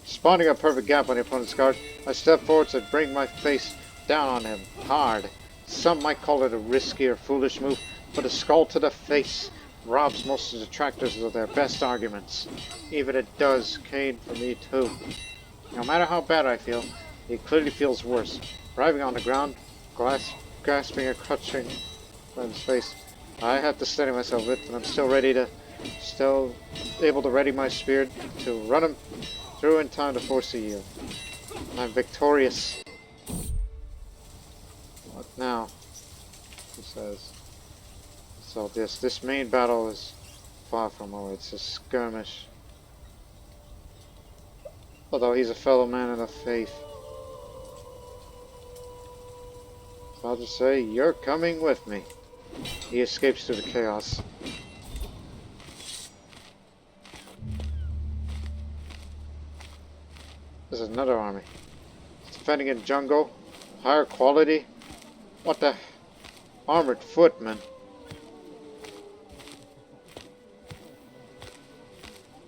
Spawning a perfect gap on the opponent's guard, I step forward to bring my face down on him, hard. Some might call it a risky or foolish move, but a skull to the face robs most of the detractors of their best arguments. Even it does Kane for me too. No matter how bad I feel, he clearly feels worse. Arriving on the ground, grasping a clutching friend's face, I have to steady myself with, but I'm still able to ready my spear to run him through in time to force a yield. I'm victorious. What now? He says. So this main battle is far from over. It's a skirmish. Although he's a fellow man of the faith. So I'll just say, you're coming with me. He escapes through the chaos. There's another army. It's defending in jungle. Higher quality. What the? Armored footmen.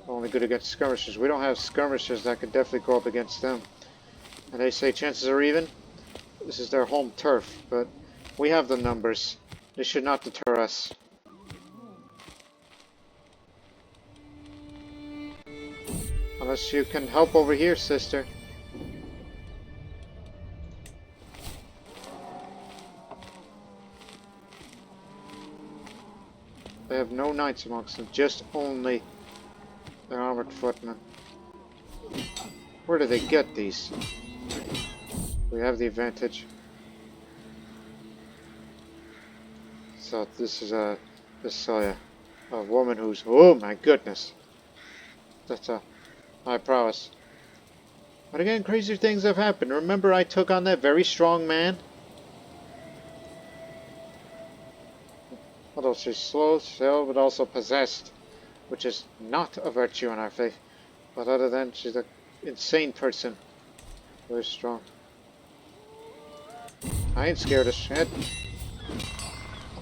Only good against skirmishers. We don't have skirmishers that could definitely go up against them. And they say chances are even. This is their home turf, but we have the numbers. They should not deter us. Unless you can help over here, sister. They have no knights amongst them, just only their armored footmen. Where do they get these? We have the advantage. So this is a woman who's, oh my goodness. That's a high prowess. But again, crazier things have happened. Remember I took on that very strong man? Although she's slow, but also possessed, which is not a virtue in our faith. But other than she's an insane person. Very strong. I ain't scared of shit.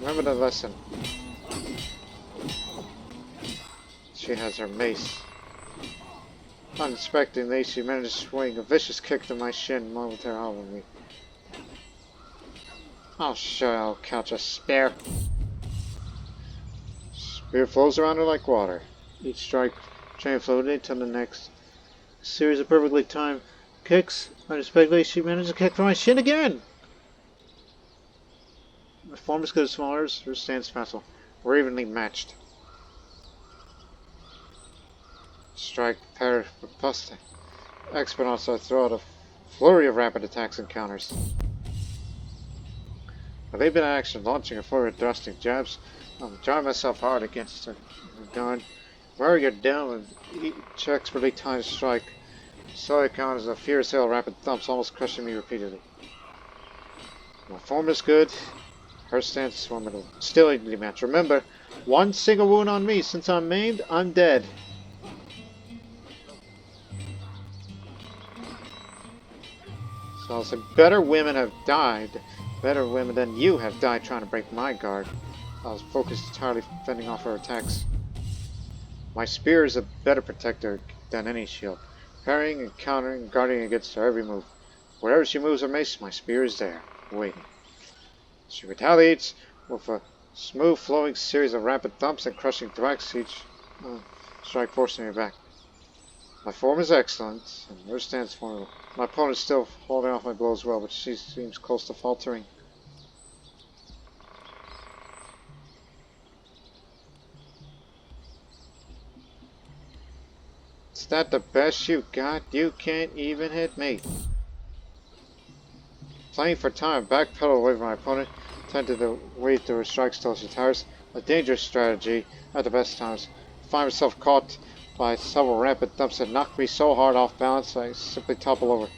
Remember the lesson. She has her mace. Unexpectedly, she managed to swing a vicious kick to my shin momentarily. I'll sure I'll catch a spear. Spear flows around her like water. Each strike chain floated to the next. A series of perfectly timed kicks. Unexpectedly, she managed to kick for my shin again. My form is good as smaller as her stance facile. We're evenly matched. Strike, parry, riposte. Expert also throw out a flurry of rapid attacks and counters. With they've been in action, launching a flurry of thrusting jabs. I'm drawing myself hard against her guard. Wearing it down with each expertly timed strike. So I counters a fierce hail of rapid thumps, almost crushing me repeatedly. My form is good. Her stance is formidable. Still evenly matched. Remember, one single wound on me. Since I'm maimed, I'm dead. So I'll say, better women have died. Better women than you have died trying to break my guard. I was focused entirely fending off her attacks. My spear is a better protector than any shield. Parrying and countering and guarding against her every move. Wherever she moves her mace, my spear is there, waiting. She retaliates with a smooth flowing series of rapid thumps and crushing thwacks, each strike forcing me back. My form is excellent, and her stance formidable. My opponent is still holding off my blows well, but she seems close to faltering. Is that the best you got? You can't even hit me. Playing for time, backpedal away from my opponent, tended to wait through his strikes till he retires. A dangerous strategy at the best times. I find myself caught by several rampant thumps that knocked me so hard off balance I simply topple over.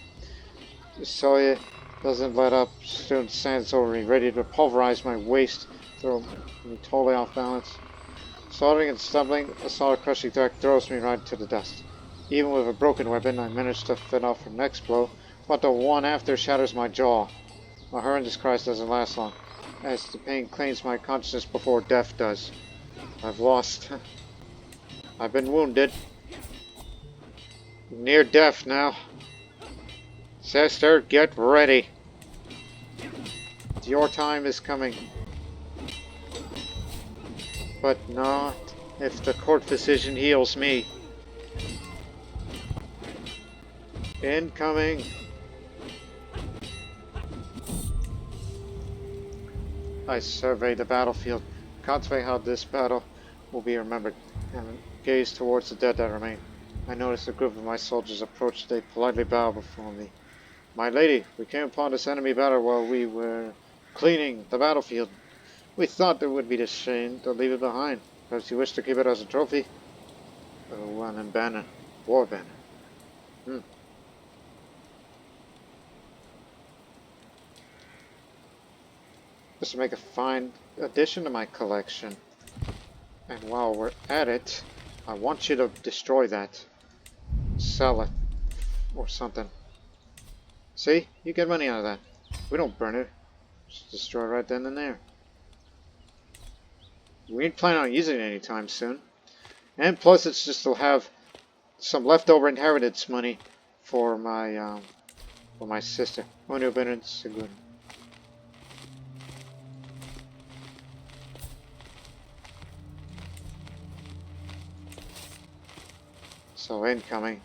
Soya doesn't let up, soon stands over me, ready to pulverize my waist, throw me totally off balance. Stuttering and stumbling, a solid crushing threat throws me right to the dust. Even with a broken weapon, I manage to fend off her next blow, but the one after shatters my jaw. My horrendous cry doesn't last long, as the pain claims my consciousness before death does. I've lost. I've been wounded. Near death now. Sister, get ready. Your time is coming. But not if the court decision heals me. Incoming. I survey the battlefield, contemplate how this battle will be remembered, and gaze towards the dead that remain. I notice a group of my soldiers approach. They politely bow before me. My lady, we came upon this enemy battle while we were cleaning the battlefield. We thought it would be a shame to leave it behind. Perhaps you wish to keep it as a trophy? Oh, one and banner. War banner. This will make a fine addition to my collection. And while we're at it, I want you to destroy that. Sell it. Or something. See? You get money out of that. We don't burn it. Just destroy it right then and there. We ain't planning on using it anytime soon. And plus it's just to have some leftover inheritance money for my sister. Ooni Obinrin Segura. So incoming.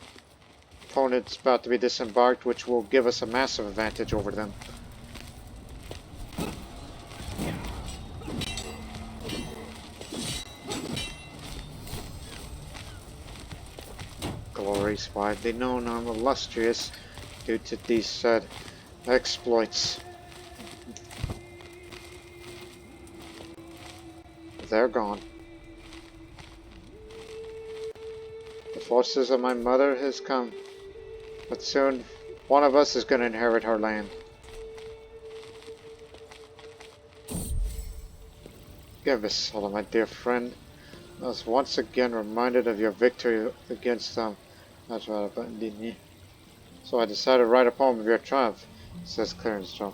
Opponent's about to be disembarked, which will give us a massive advantage over them. Glory's widely known I'm illustrious due to these said exploits. They're gone. The forces of my mother has come, but soon one of us is going to inherit her land. Gbemisola, my dear friend, I was once again reminded of your victory against them. That's right, so I decided to write a poem of your triumph, says Clarence Strong.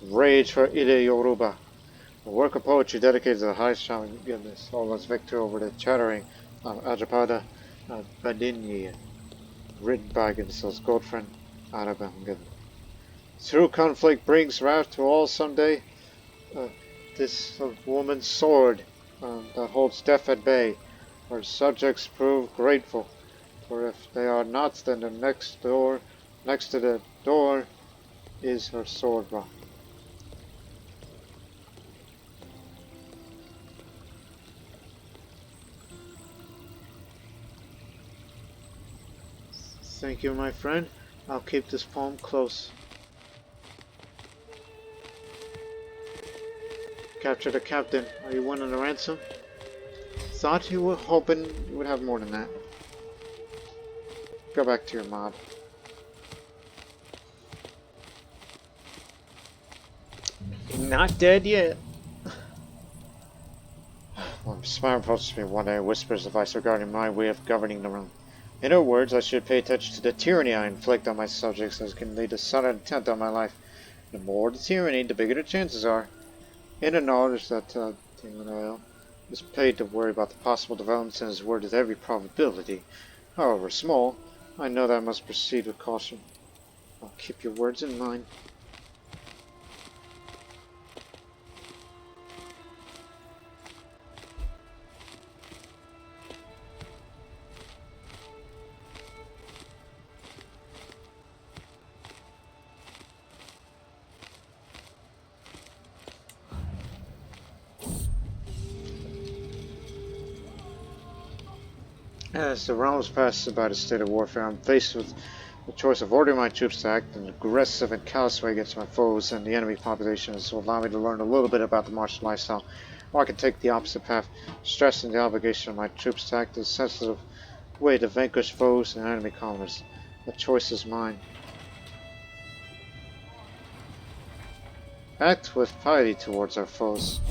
Rage for Ide Yoruba, a work of poetry dedicated to the highest shaman Gbemisola's victory over the chattering Ajapada Badinyi, written by Gbemiso's girlfriend, Arabam. Through conflict brings wrath to all someday. This woman's sword that holds death at bay. Her subjects prove grateful, for if they are not, then the next to the door, is her sword rock. Thank you, my friend. I'll keep this poem close. Capture the captain. Are you winning a ransom? Thought you were hoping you would have more than that. Go back to your mob. Not dead yet. Well, Smile approaches me one day and whispers advice regarding my way of governing the realm. In her words, I should pay attention to the tyranny I inflict on my subjects, as it can lead to sudden intent on my life. The more the tyranny, the bigger the chances are. In the knowledge that Timothy is paid to worry about the possible developments in his word with every probability, however small, I know that I must proceed with caution. I'll keep your words in mind. As the realms pass about a state of warfare, I'm faced with The choice of ordering my troops to act in an aggressive and callous way against my foes and the enemy populations will allow me to learn a little bit about the martial lifestyle, or I can take the opposite path, stressing the obligation of my troops to act in a sensitive way to vanquish foes and enemy commoners. The choice is mine. Act with piety towards our foes.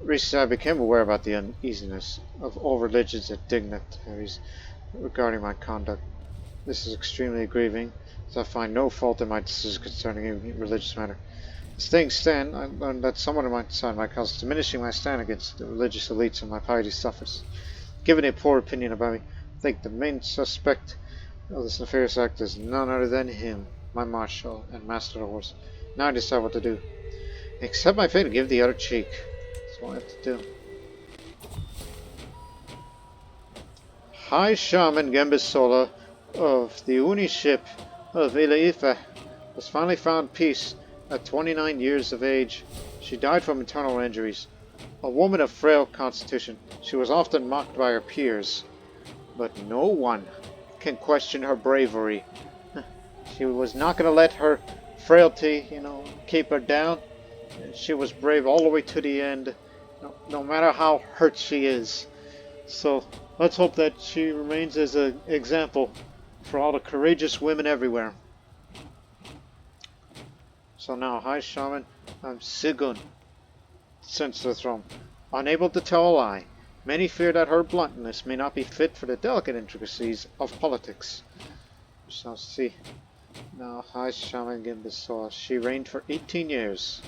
Recently I became aware about the uneasiness of all religions and dignitaries regarding my conduct. This is extremely grieving, as I find no fault in my decisions concerning any religious matter. As things stand, I learned that someone on my side might cause diminishing my stand against the religious elites and my piety suffers. Given a poor opinion about me, I think the main suspect of this nefarious act is none other than him, my marshal and master of the horse. Now I decide what to do. Accept my fate and give the other cheek. That's what I have to do. High Shaman Gbemisola of the Ooni ship of Ileife was finally found peace at 29 years of age. She died from internal injuries. A woman of frail constitution, she was often mocked by her peers, but no one can question her bravery. She was not going to let her frailty, keep her down. She was brave all the way to the end, no matter how hurt she is. So let's hope that she remains as an example for all the courageous women everywhere. So now, High Shaman, I'm Sigun, sent to the throne. Unable to tell a lie, many fear that her bluntness may not be fit for the delicate intricacies of politics. We shall see. Now, High Shaman Gbemisola, she reigned for 18 years.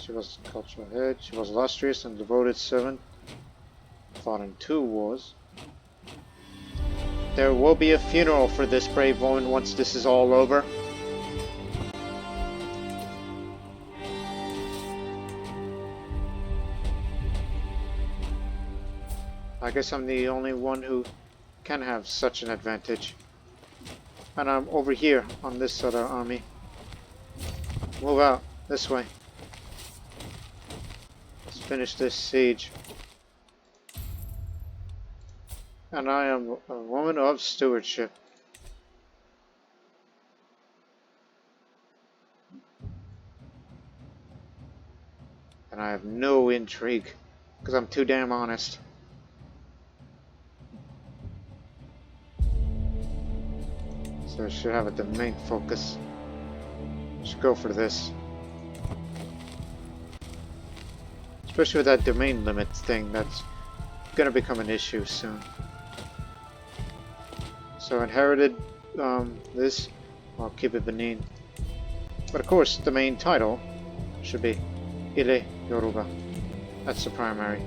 She was the cultural head, she was illustrious and devoted servant, fought in 2 wars. There will be a funeral for this brave woman once this is all over. I guess I'm the only one who can have such an advantage. And I'm over here on this other army. Move out, this way. Let's finish this siege. And I am a woman of stewardship. And I have no intrigue, because I'm too damn honest. So I should have a domain focus. I should go for this. Especially with that domain limit thing, that's gonna become an issue soon. So I inherited this, I'll keep it Benin. But of course, the main title should be Ile Yoruba. That's the primary.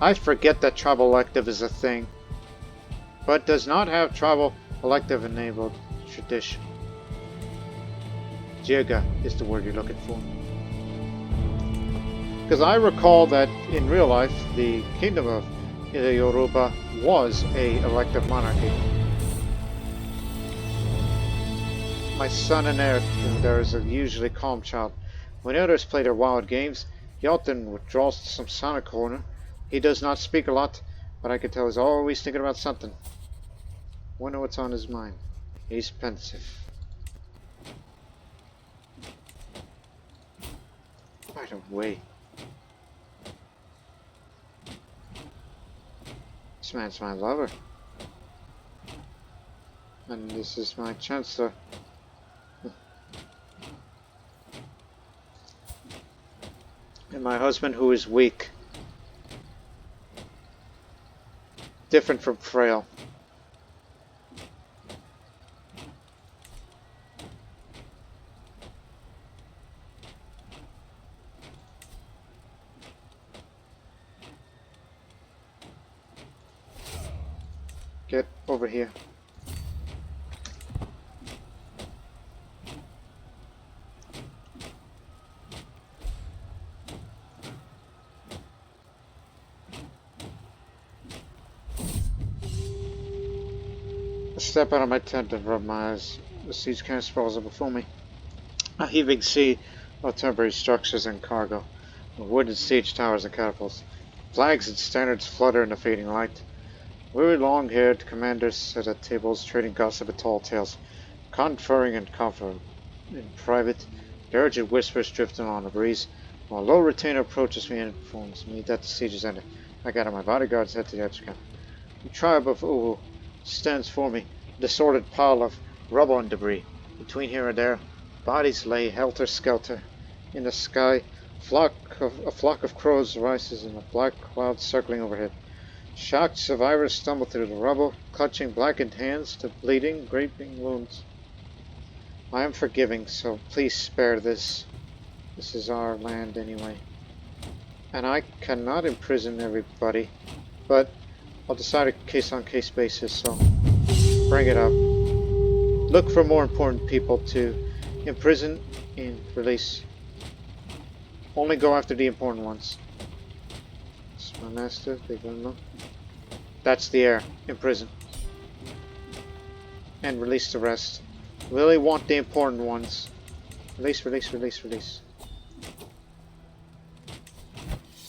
I forget that tribal elective is a thing, but does not have tribal elective enabled tradition. Jiga is the word you're looking for. Because I recall that in real life, the kingdom of Ile Yoruba was a elective monarchy. My son and heir, there is a usually calm child. When others play their wild games, he often withdraws to some silent corner. He does not speak a lot, but I can tell he's always thinking about something. Wonder what's on his mind. He's pensive. Right away. This man's my lover. And this is my chancellor. And my husband who is weak. Different from frail. Get over here. I step out of my tent and rub my eyes. The siege camp sprawls up before me. A heaving sea of temporary structures and cargo, wooden siege towers and catapults. Flags and standards flutter in the fading light. Weary long-haired commanders sit at tables trading gossip and tall tales, conferring and conferring. In private, the urgent whispers drifting on the breeze, while a low retainer approaches me and informs me that the siege is ended. I gather my bodyguards head to the edge camp. The tribe of Uhu stands for me, a disordered pile of rubble and debris. Between here and there, bodies lay helter-skelter. In the sky, a flock of crows rises in a black cloud circling overhead. Shocked survivors stumble through the rubble, clutching blackened hands to bleeding, gaping wounds. I am forgiving, so please spare this. This is our land anyway. And I cannot imprison everybody, but I'll decide a case-on-case basis, so bring it up. Look for more important people to imprison and release. Only go after the important ones. This is my master, that's the heir. Imprison. And release the rest. Really want the important ones. Release, release, release, release.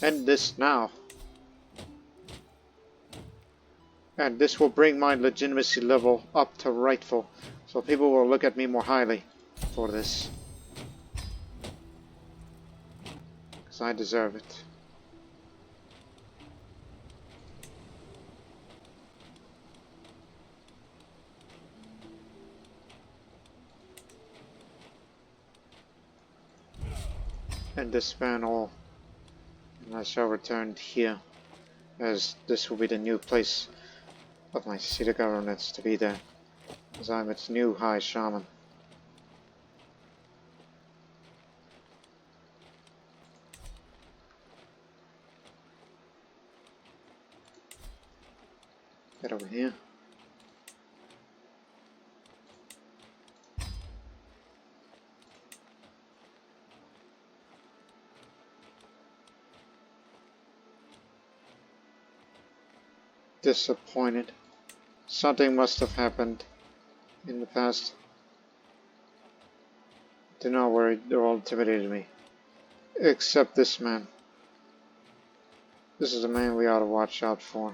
End this now. And this will bring my legitimacy level up to rightful, so people will look at me more highly for this. Because I deserve it. And this man all, and I shall return here, as this will be the new place of my seat of governance to be there, as I am its new high shaman. Get over here. Disappointed. Something must have happened in the past. Do not worry, they're all intimidated me. Except this man. This is a man we ought to watch out for.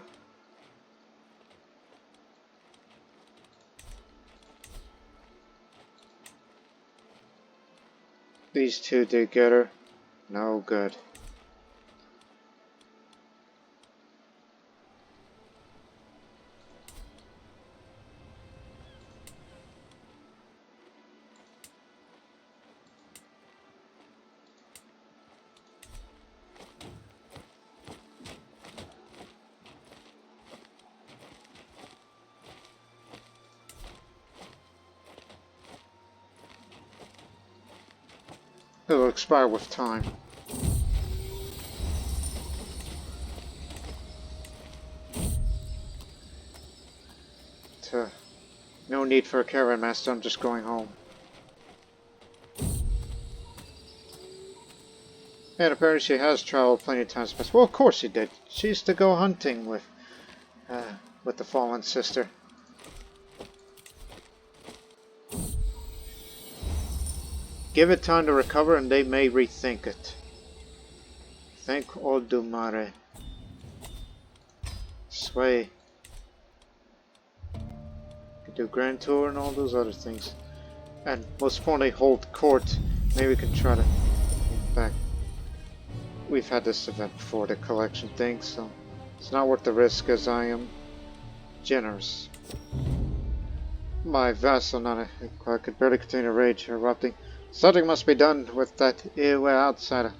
These two together, no good. It'll expire with time. No need for a caravan master, I'm just going home. And apparently she has traveled plenty of times past. Well, of course she did. She used to go hunting with the fallen sister. Give it time to recover and they may rethink it. Thank Odumare. Sway. Could do Grand Tour and all those other things. And most importantly, hold court. Maybe we can try to get back. We've had this event before, the collection thing, so it's not worth the risk as I am generous. My vassal, I could barely contain a rage erupting. Something must be done with that Ewe outsider.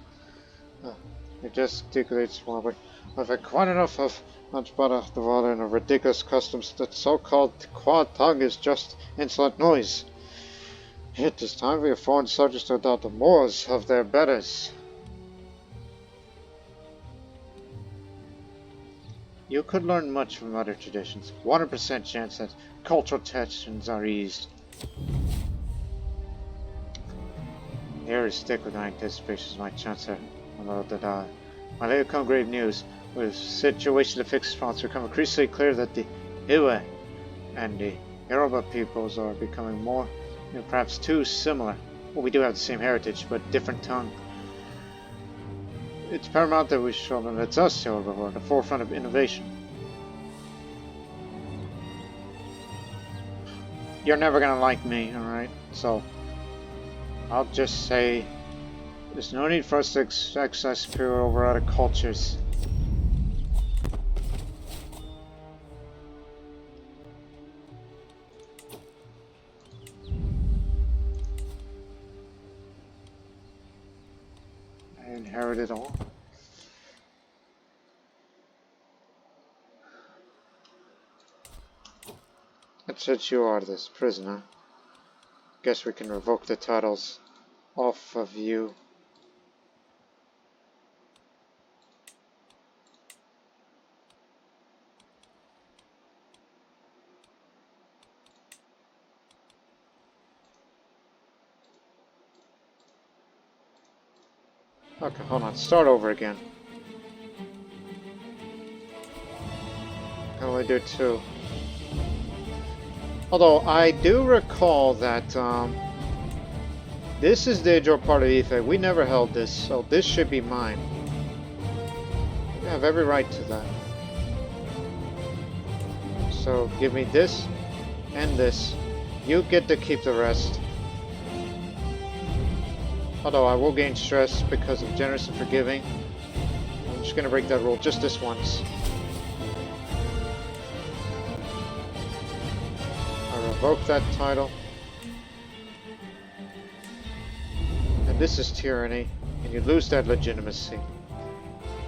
It gesticulates wildly. I've had quite enough of much butter, the water, and the ridiculous customs. That so-called Qua tongue is just insolent noise. It is time for your foreign subjects to adopt the mores of their betters. You could learn much from other traditions. 100% chance that cultural tensions are eased. Here is stick with my anticipations, my chancellor. My lady come grave news. With the situation to fix fronts become increasingly clear that the Iwe and the Yoruba peoples are becoming more and perhaps too similar. Well, we do have the same heritage, but different tongue. it's paramount that we show them it's us who are at the forefront of innovation. You're never gonna like me, alright? So, I'll just say there's no need for us to exercise superior over other cultures. I inherit it all. That's it, you are this prisoner. Guess we can revoke the titles off of you. Okay, hold on. Start over again. I can only do 2. Although, I do recall that, this is the Ajor part of EPE. We never held this, so this should be mine. I have every right to that. So, give me this, and this. You get to keep the rest. Although I will gain stress because of generous and forgiving. I'm just gonna break that rule just this once. I revoke that title. And this is tyranny, and you lose that legitimacy.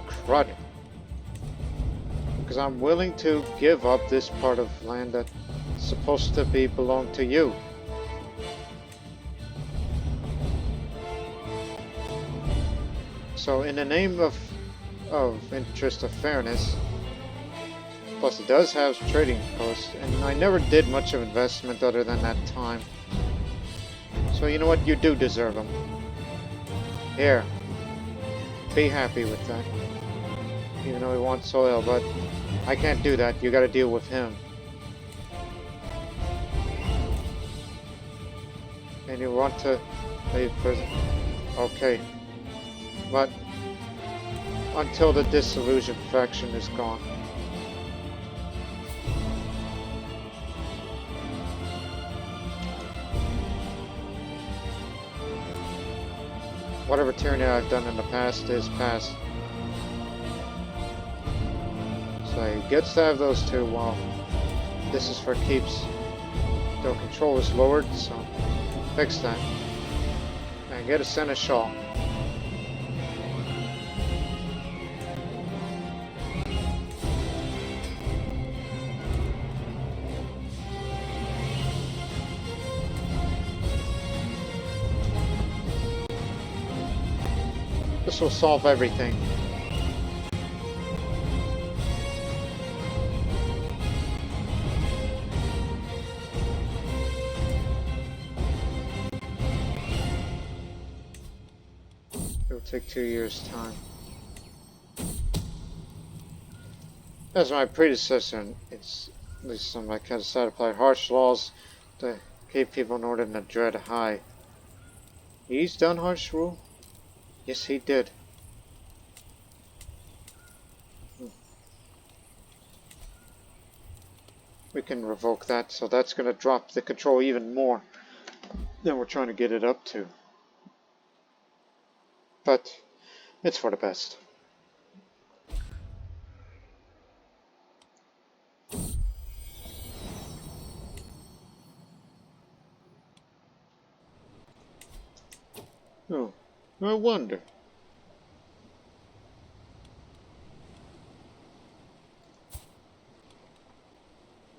Crud. Because I'm willing to give up this part of land that's supposed to belong to you. So in the name of interest of fairness, plus it does have trading posts, and I never did much of investment other than that time. So you know what, you do deserve them. Here, be happy with that. Even though he wants soil, but I can't do that, you gotta deal with him. And you want to leave prison? Okay. But until the disillusion faction is gone. Whatever tyranny I've done in the past is past. So he gets to have those 2 while this is for keeps. Though control is lowered, so fix that. And get a seneschal. This will solve everything. It will take 2 years' time. As my predecessor, it's at least some like kind of side applied harsh laws to keep people in order to dread high. He's done harsh rule? Yes, he did. We can revoke that, so that's going to drop the control even more than we're trying to get it up to. But it's for the best. Oh, I wonder.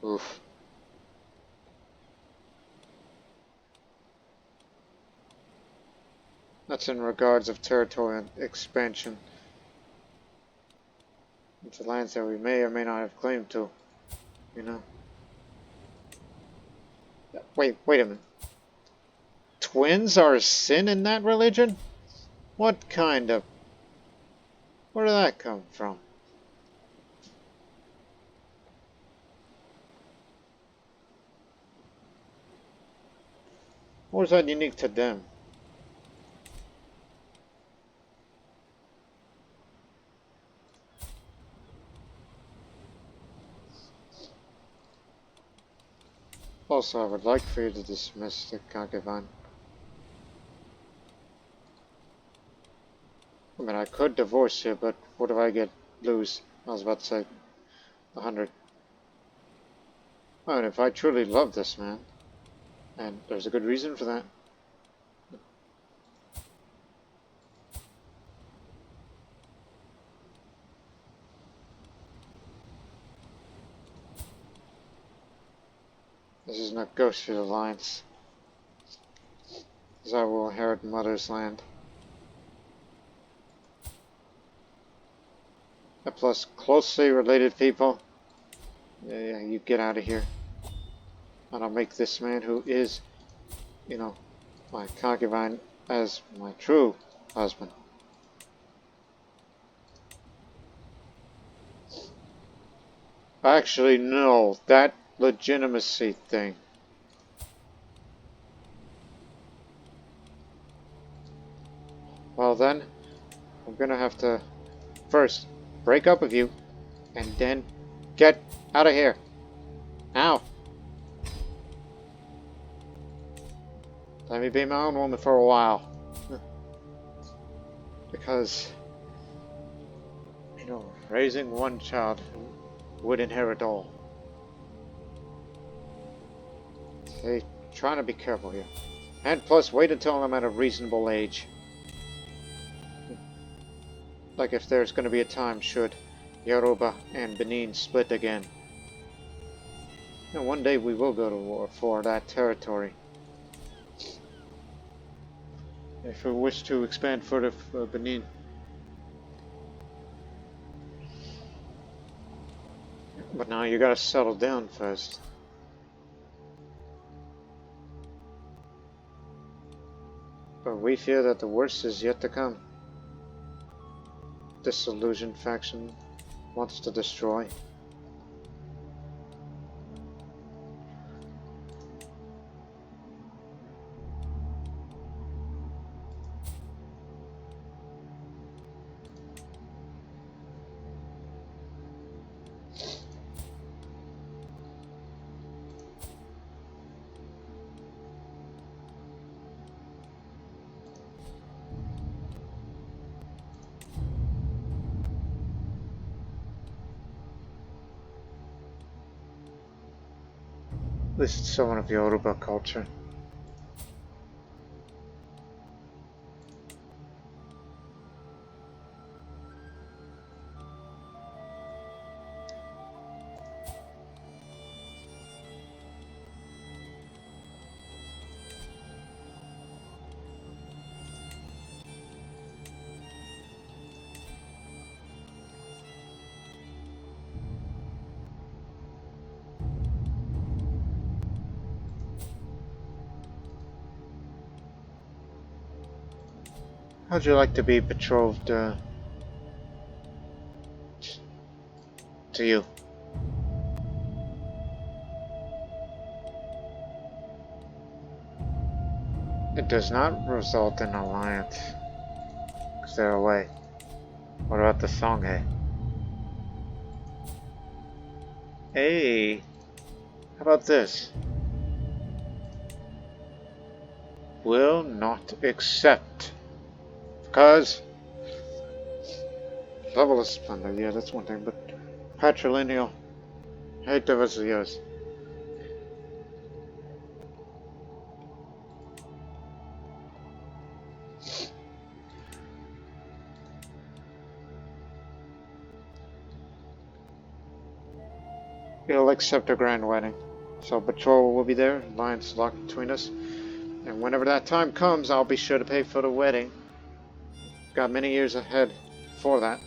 Oof. That's in regards of territorial expansion into lands that we may or may not have claim to, you know. Wait a minute. Twins are a sin in that religion? What kind of... Where did that come from? Or is that unique to them? Also, I would like for you to dismiss the concubine. I mean, I could divorce you, but what if I lose? I was about to say 100. I mean, if I truly love this man, and there's a good reason for that. This is not Ghostfield Alliance, as I will inherit Mother's land. And plus, closely related people, yeah, you get out of here. And I'll make this man who is, you know, my concubine as my true husband. Actually, no, that legitimacy thing. Well then, I'm gonna have to first break up with you, and then get out of here. Now. Let me be my own woman for a while. Because, you know, raising one child would inherit all. Hey, trying to be careful here. And plus, wait until I'm at a reasonable age. Like if there's going to be a time should Yoruba and Benin split again. And one day we will go to war for that territory. If we wish to expand further for Benin. But now you gotta settle down first. But we fear that the worst is yet to come. This illusion faction wants to destroy. At least it's someone of Yoruba culture. How'd you like to be betrothed to you? It does not result in alliance, because they're away. What about the Songhay? Hey, how about this? Will not accept. Because level of splendor, yeah, that's one thing, but patrilineal hate of us years. He'll accept a grand wedding. So betrothal will be there, alliance locked between us. And whenever that time comes, I'll be sure to pay for the wedding. Got many years ahead for that.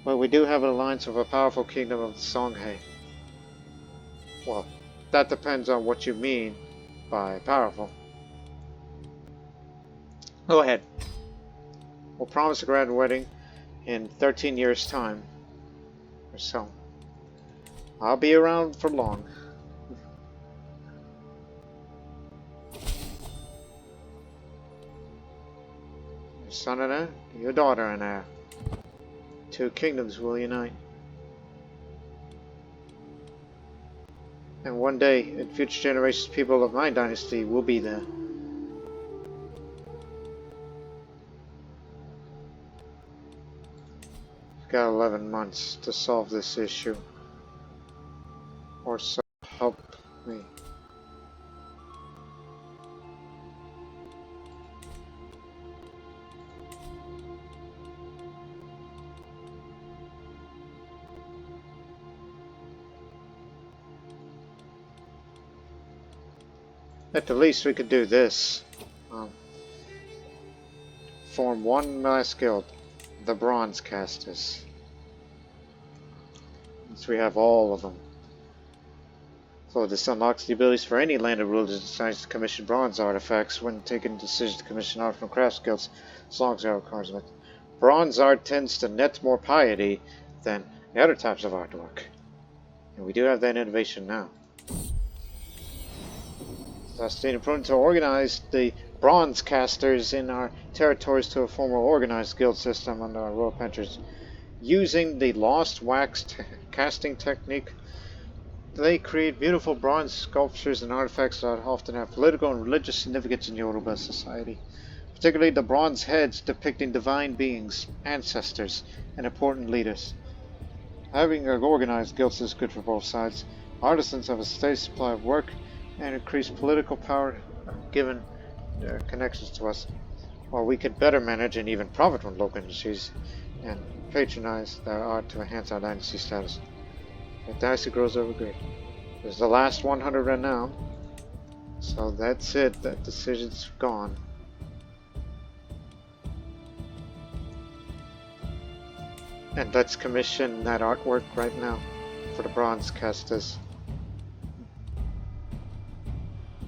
But we do have an alliance with a powerful kingdom of the Songhay. Well, that depends on what you mean by powerful. Go ahead. We'll promise a grand wedding in 13 years' time or so. I'll be around for long. Your son and heir, your daughter and heir. Two kingdoms will unite. And one day, in future generations, people of my dynasty will be there. We've got 11 months to solve this issue. Or so help me. At the least, we could do this. Form one mass guild, the Bronze Casters. Since we have all of them. So this unlocks the abilities for any landed ruler that decides to commission bronze artifacts when taking decisions to commission art from crafts guilds, as long as there are requirements. Bronze art tends to net more piety than the other types of artwork. And we do have that innovation now. Thus, it's important to organize the bronze casters in our territories to a formal organized guild system under our royal pensions. Using the lost wax casting technique, they create beautiful bronze sculptures and artifacts that often have political and religious significance in Yoruba society. Particularly the bronze heads depicting divine beings, ancestors, and important leaders. Having an organized guild is good for both sides. Artisans have a steady supply of work and increased political power given their connections to us, while we could better manage and even profit from local industries and patronize their art to enhance our dynasty status. The dynasty grows over good. There's the last 100 renown, so that's it. That decision's gone. And let's commission that artwork right now for the bronze casters.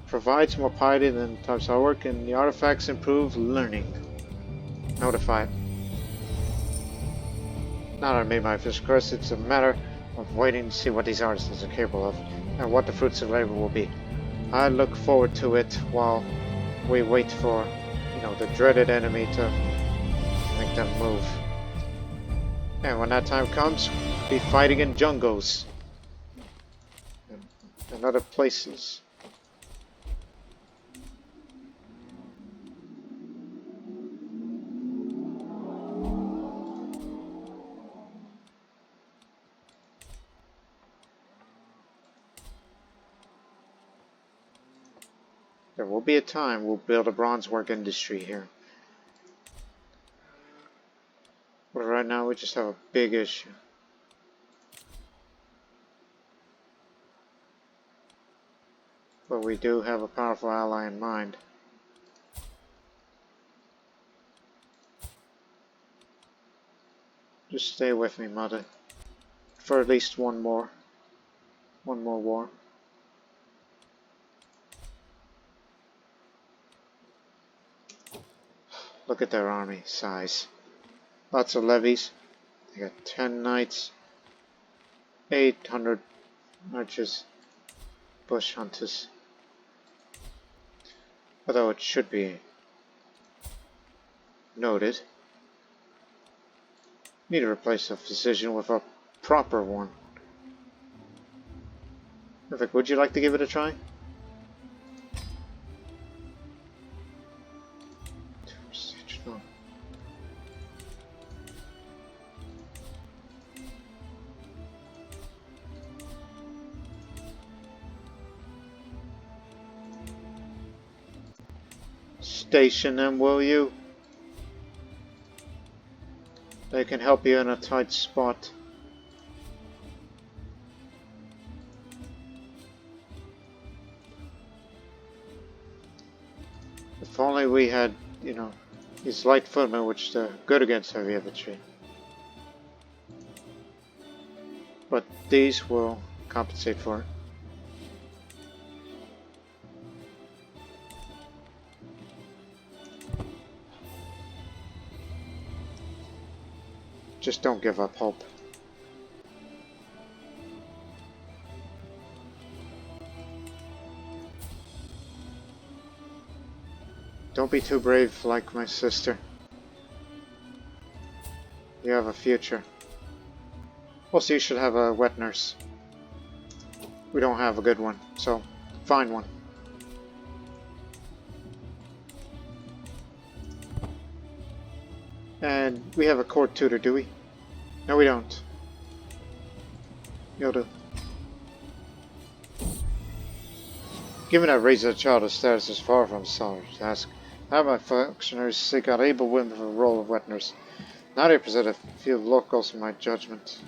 Provides more piety than types of artwork, and the artifacts improve learning. Notify it. Now that I made my official request, it's a matter of waiting to see what these artisans are capable of, and what the fruits of labor will be. I look forward to it while we wait for, the dreaded enemy to make them move. And when that time comes, we'll be fighting in jungles and other places. There will be a time we'll build a bronze work industry here. But right now we just have a big issue. But we do have a powerful ally in mind. Just stay with me, Mother. For at least one more war. Look at their army size. Lots of levies. They got 10 knights, 800 archers, bush hunters. Although it should be noted, need to replace a physician with a proper one. Perfect. Would you like to give it a try? No. Station them, will you? They can help you in a tight spot. If only we had, these light footmen, which are good against heavy infantry. But these will compensate for it. Just don't give up hope. Don't be too brave like my sister. You have a future. Also, you should have a wet nurse. We don't have a good one, so find one. And we have a court tutor, do we? No, we don't. You'll do. Given that raising a child of status is far from a solid task, I have my functionaries seek out able women for the role of wet nurse. Now they present a few locals in my judgment.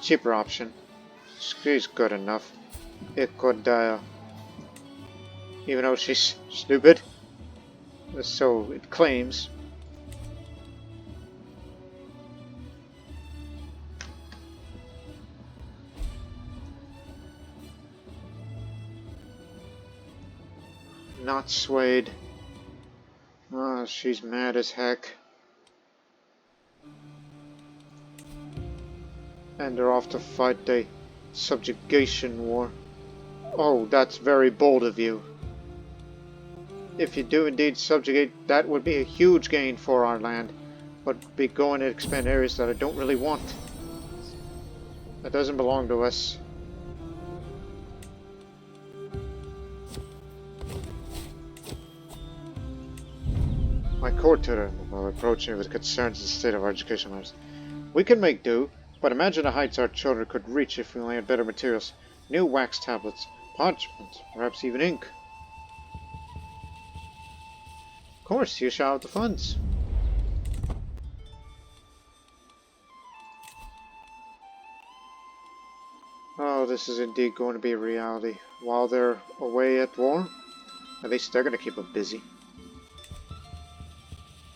Cheaper option. She's good enough. It could, even though she's stupid, so it claims. Not swayed. Oh, she's mad as heck. And they're off to fight the subjugation war. Oh, that's very bold of you. If you do indeed subjugate, that would be a huge gain for our land. But be going to expand areas that I don't really want. That doesn't belong to us. My court tutor will approach me with concerns in the state of our education matters. We can make do, but imagine the heights our children could reach if we only had better materials. New wax tablets, parchment, perhaps even ink. Of course, you shall have the funds. Oh, this is indeed going to be a reality. While they're away at war, at least they're going to keep them busy.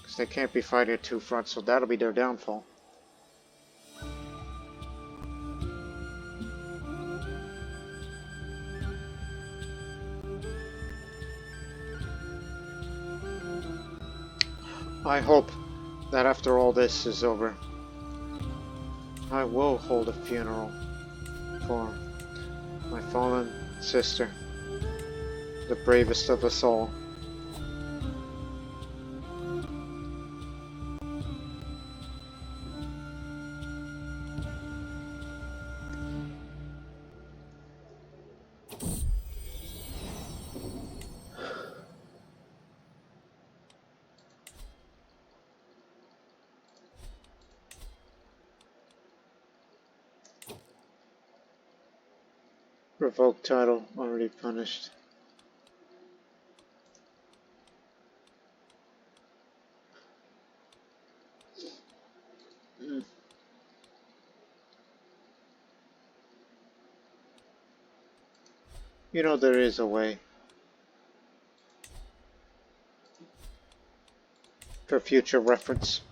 Because they can't be fighting at two fronts, so that'll be their downfall. I hope that after all this is over, I will hold a funeral for my fallen sister, the bravest of us all. Revoke title, already punished. You know there is a way. For future reference.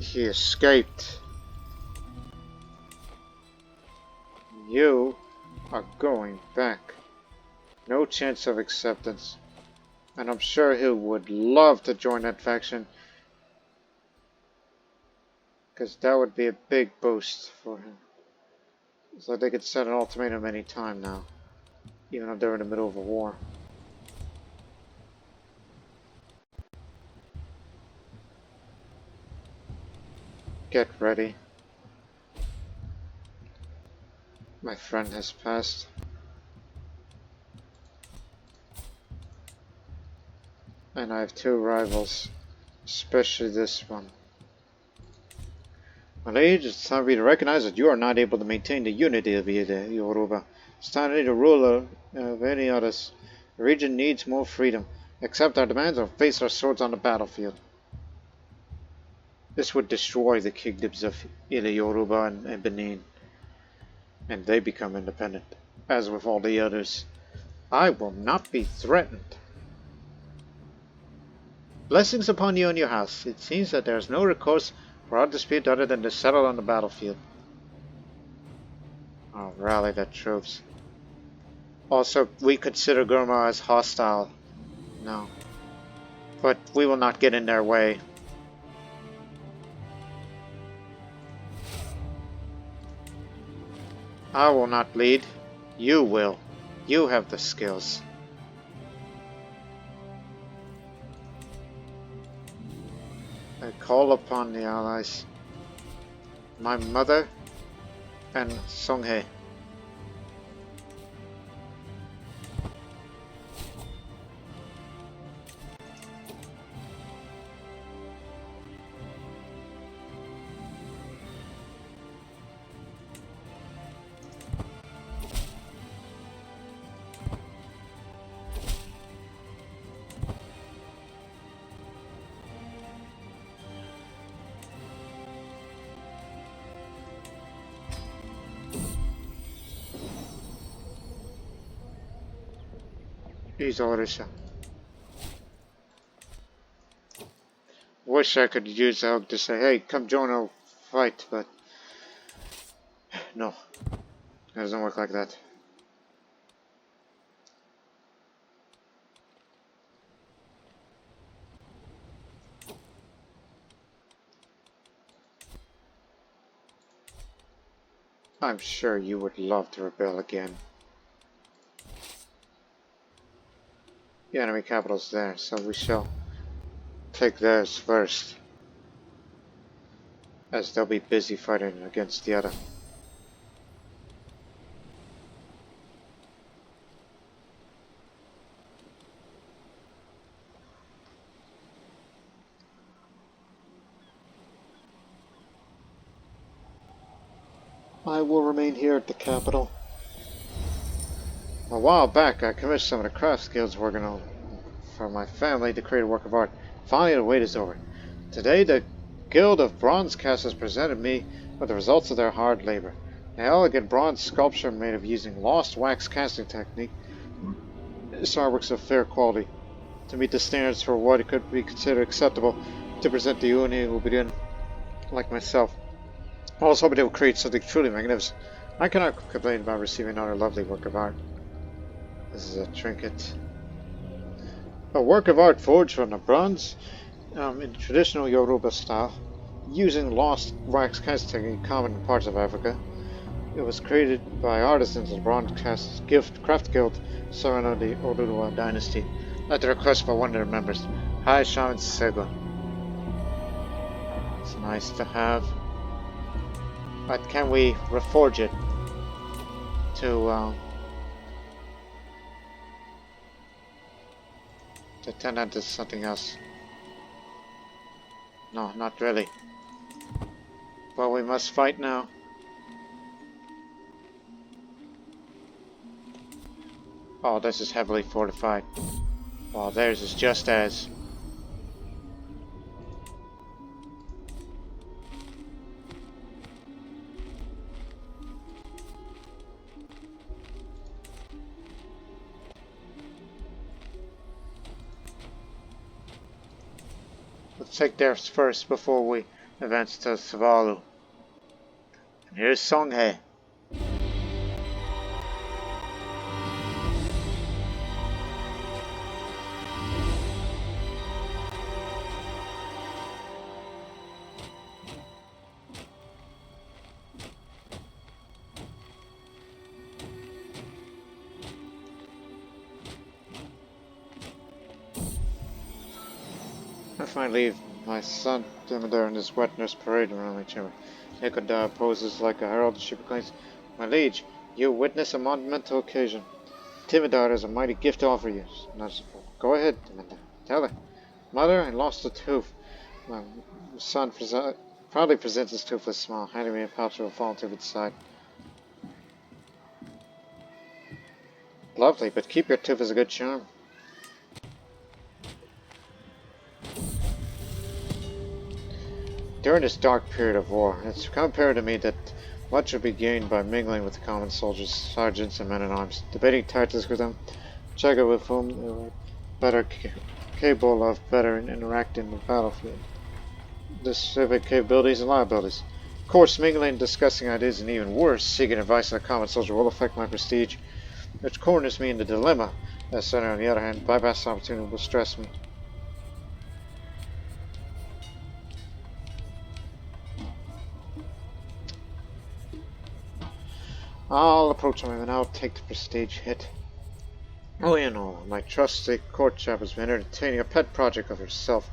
He escaped. You are going back. No chance of acceptance. And I'm sure he would love to join that faction. Because that would be a big boost for him. So they could set an ultimatum any time now. Even if they're in the middle of a war. Get ready. My friend has passed. And I have two rivals. Especially this one. My liege, it's time for you to recognize that you are not able to maintain the unity of the Yoruba. It's time to need a ruler of any others. The region needs more freedom. Accept our demands or face our swords on the battlefield. This would destroy the kingdoms of Yoruba and Benin. And they become independent, as with all the others. I will not be threatened. Blessings upon you and your house. It seems that there is no recourse for our dispute other than to settle on the battlefield. I'll rally the troops. Also, we consider Gurma as hostile. No. But we will not get in their way. I will not lead. You will. You have the skills. call upon the allies. My mother and Songhae. These orders. Wish I could use the hug to say, hey, come join our fight, but no, it doesn't work like that. I'm sure you would love to rebel again. The enemy capital's there, so we shall take theirs first, as they'll be busy fighting against the other. I will remain here at the capital. A while back, I commissioned some of the crafts guilds working on for my family to create a work of art. Finally, the wait is over. Today, the Guild of Bronze Casters presented me with the results of their hard labor. An elegant bronze sculpture made of using lost wax casting technique. This artwork's of fair quality to meet the standards for what it could be considered acceptable to present to Ooni who will begin like myself. I was hoping they would create something truly magnificent. I cannot complain about receiving another lovely work of art. This is a trinket. A work of art forged from the bronze in traditional Yoruba style, using lost wax casting technique common in parts of Africa. It was created by artisans of the Bronze Craft Guild surrounding the Oduduwa dynasty at the request of one of their members, High Shaman Sego. It's nice to have. But can we reforge it to turn that into something else? No, not really. Well, we must fight now. Oh, this is heavily fortified. Well, theirs is just as. Let's take theirs first before we advance to Savalu. And here's Songhae. I finally leave my son Timidar and his wet nurse parading around my chamber. Nikodar poses like a herald and she proclaims, "My liege, you witness a monumental occasion. Timidar has a mighty gift to offer you." Go ahead, Timidar. Tell her. Mother, I lost a tooth. My son proudly presents his toothless smile, handing me a pouch of a fallen tooth inside. Lovely, but keep your tooth as a good charm. During this dark period of war, it's become apparent to me that much would be gained by mingling with the common soldiers, sergeants, and men-at-arms, debating tactics with them, checking with whom they were better capable of better interacting in the battlefield, the civic capabilities and liabilities. Of course, mingling, discussing ideas, and even worse, seeking advice of the common soldier will affect my prestige, which corners me in the dilemma. As Senator, on the other hand, bypass opportunity will stress me. I'll approach him and I'll take the prestige hit. Oh, you know, my trusty court chap has been entertaining a pet project of herself,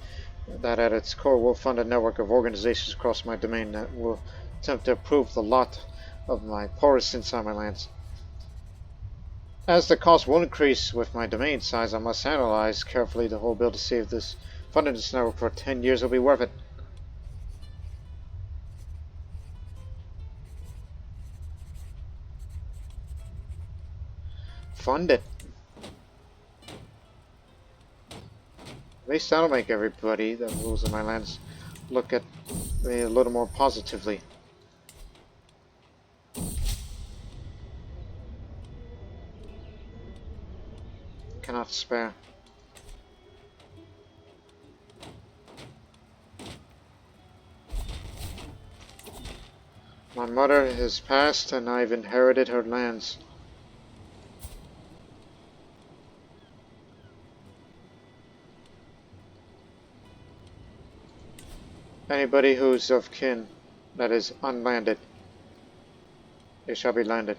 that at its core will fund a network of organizations across my domain that will attempt to improve the lot of my poorest inside my lands. As the cost will increase with my domain size, I must analyze carefully the whole bill to see if this funding this network for 10 years will be worth it. Fund it. At least that'll make everybody that rules in my lands look at me a little more positively. Cannot spare. My mother has passed and I've inherited her lands. Anybody who's of kin that is unlanded, they shall be landed.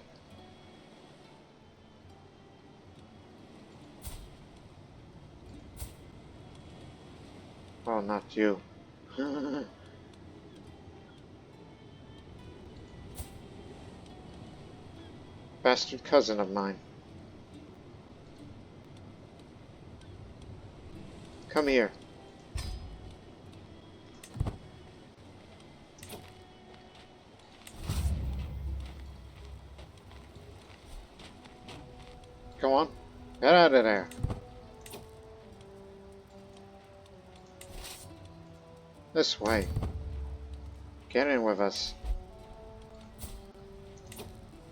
Oh, not you. Bastard cousin of mine. Come here. Come on. Get out of there. This way. Get in with us.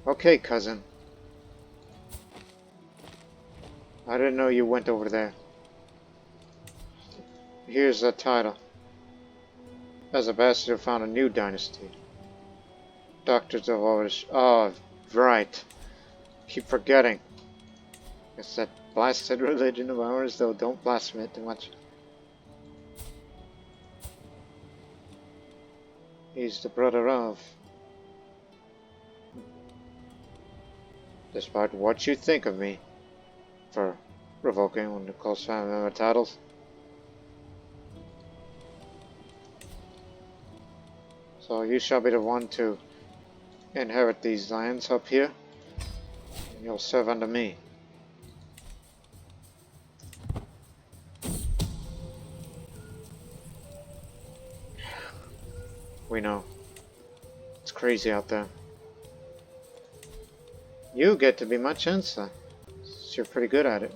Okay, cousin. I didn't know you went over there. Here's the title. As ambassador found a new dynasty. Doctors of Orders. Oh, right. Keep forgetting. It's that blasted religion of ours, though don't blaspheme it too much. He's the brother of. Despite what you think of me for revoking one of the close family member titles. So you shall be the one to inherit these lands up here, and you'll serve under me. We know. It's crazy out there. You get to be my chancellor. You're pretty good at it.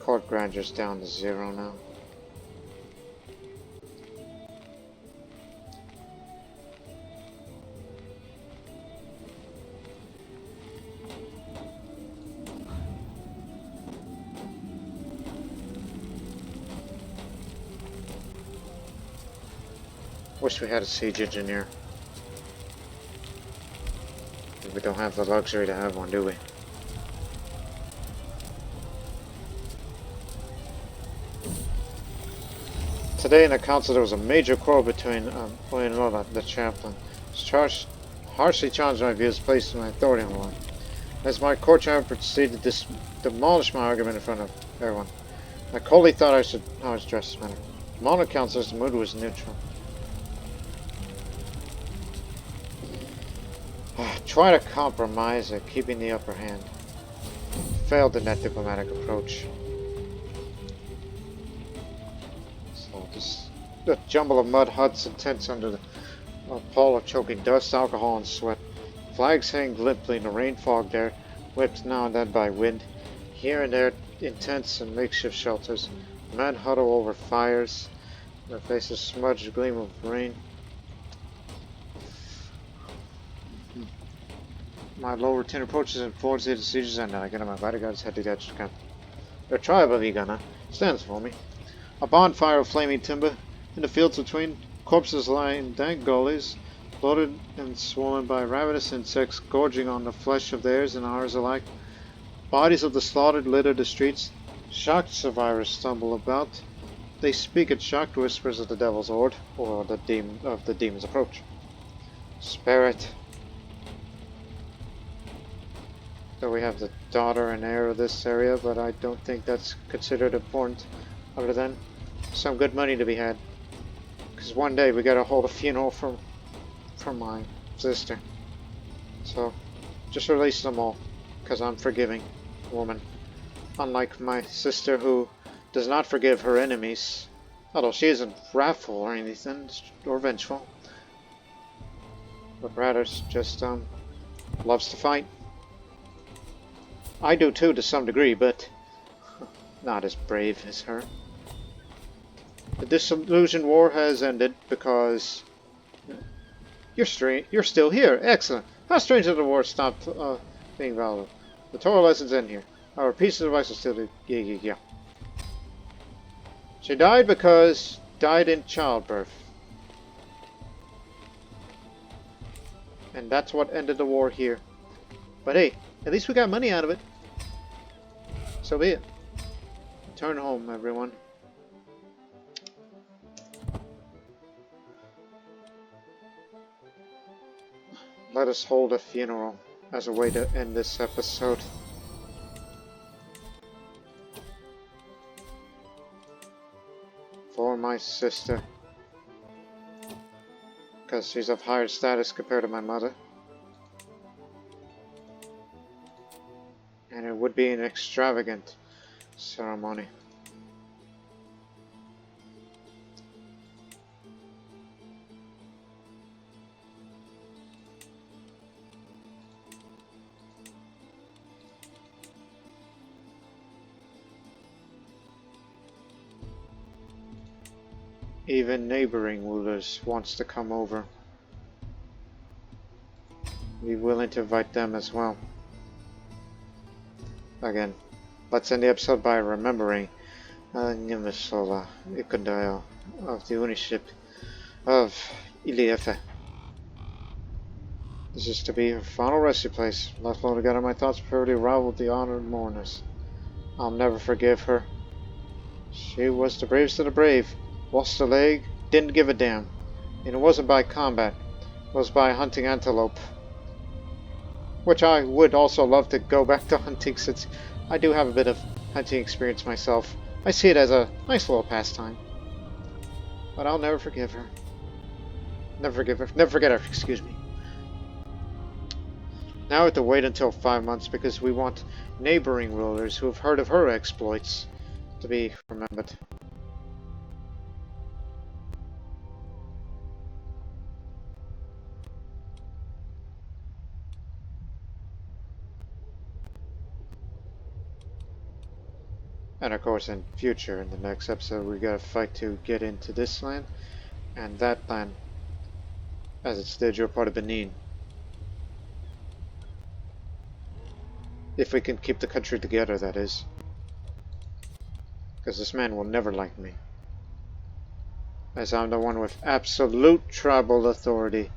Court grandeur's down to 0 now. Wish we had a siege engineer. But we don't have the luxury to have one, do we? Today in the council there was a major quarrel between Gbemisola, the chaplain. He harshly challenged my views, placed my authority on the line. As my court champion proceeded to demolish my argument in front of everyone. I coldly thought I was dressed this manner. Among the councilors, the mood was neutral. Try to compromise at keeping the upper hand. Failed in that diplomatic approach. So just a jumble of mud huts and tents under the pall of choking dust, alcohol, and sweat. Flags hang limply in the rain fog there, whipped now and then by wind. Here and there, in tents and makeshift shelters. Men huddle over fires, their faces smudged gleam of rain. My low routine approaches and forwards the sieges, and I get on my bodyguards head to the edge of the camp. The tribe of Igana stands for me. A bonfire of flaming timber in the fields between corpses lying dank gullies, bloated and swollen by ravenous insects gorging on the flesh of theirs and ours alike. Bodies of the slaughtered litter the streets. Shocked survivors stumble about. They speak in shocked whispers of the devil's horde, or the demon's approach. Spirit. So we have the daughter and heir of this area, but I don't think that's considered important, other than some good money to be had. Because one day we gotta hold a funeral for my sister. So, just release them all, because I'm forgiving woman. Unlike my sister who does not forgive her enemies, although she isn't wrathful or anything, or vengeful. But rather just loves to fight. I do too to some degree, but not as brave as her. The disillusioned war has ended because you're still here. Excellent. How strange that the war stopped being valuable. The Torah lessons end here. Our piece of advice will still do. Yeah. She died because died in childbirth. And that's what ended the war here. But hey, at least we got money out of it. So be it. Return home, everyone. Let us hold a funeral as a way to end this episode. For my sister. Because she's of higher status compared to my mother. And it would be an extravagant ceremony. Even neighboring rulers wants to come over. Be willing to invite them as well. Again, let's end the episode by remembering Gbemisola, Ikondale of the Ooni ship of Iliefe. This is to be her final resting place. Left alone together, my thoughts purely rivaled the honored mourners. I'll never forgive her. She was the bravest of the brave. Lost a leg, didn't give a damn. And it wasn't by combat, it was by hunting antelope. Which I would also love to go back to hunting, since I do have a bit of hunting experience myself. I see it as a nice little pastime. But I'll never forgive her. Never forgive her. Never forget her, excuse me. Now we have to wait until 5 months because we want neighboring rulers who have heard of her exploits to be remembered. And of course in future, in the next episode, we gotta fight to get into this land and that land, as it's the major part of Benin. If we can keep the country together, that is. Because this man will never like me. As I'm the one with absolute tribal authority.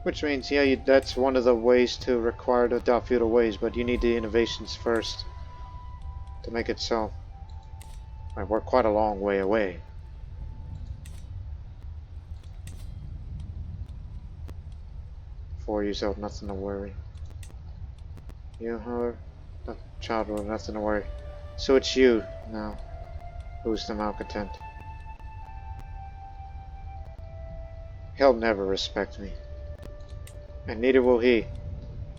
Which means, yeah, that's one of the ways to require to adopt feudal ways, but you need the innovations first to make it so. We're quite a long way away. For yourself, nothing to worry. You, her, the child with nothing to worry. So it's you now who's the malcontent. He'll never respect me. And neither will he,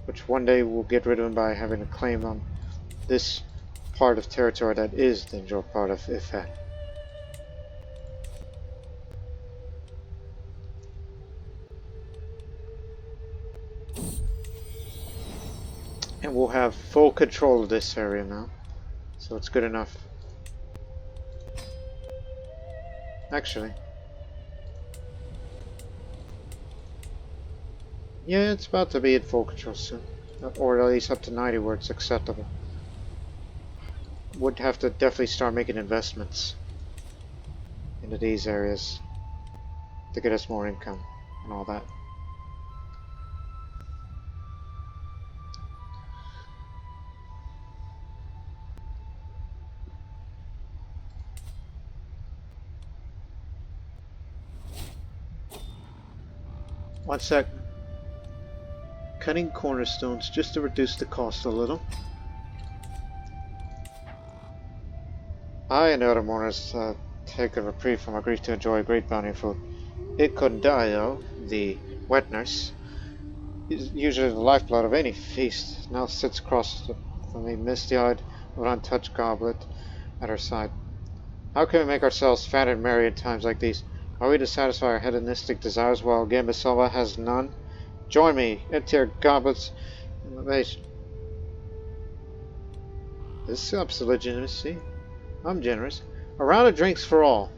which one day we'll get rid of him by having a claim on this part of territory that is the major part of Ife. And we'll have full control of this area now, so it's good enough. Actually, yeah, it's about to be in full control soon. Or at least up to 90 where it's acceptable. Would have to definitely start making investments. into these areas to get us more income and all that. One sec. Cutting cornerstones just to reduce the cost a little. I and the other mourners take a reprieve from our grief to enjoy a great bounty of food. It couldn't die though. The wet nurse, usually the lifeblood of any feast, now sits across from me, misty-eyed, with an untouched goblet at her side. How can we make ourselves fat and merry in times like these? Are we to satisfy our hedonistic desires while Gbemisola has none? Join me, empty our goblets, and libation. This helps the legitimacy. I'm generous. A round of drinks for all.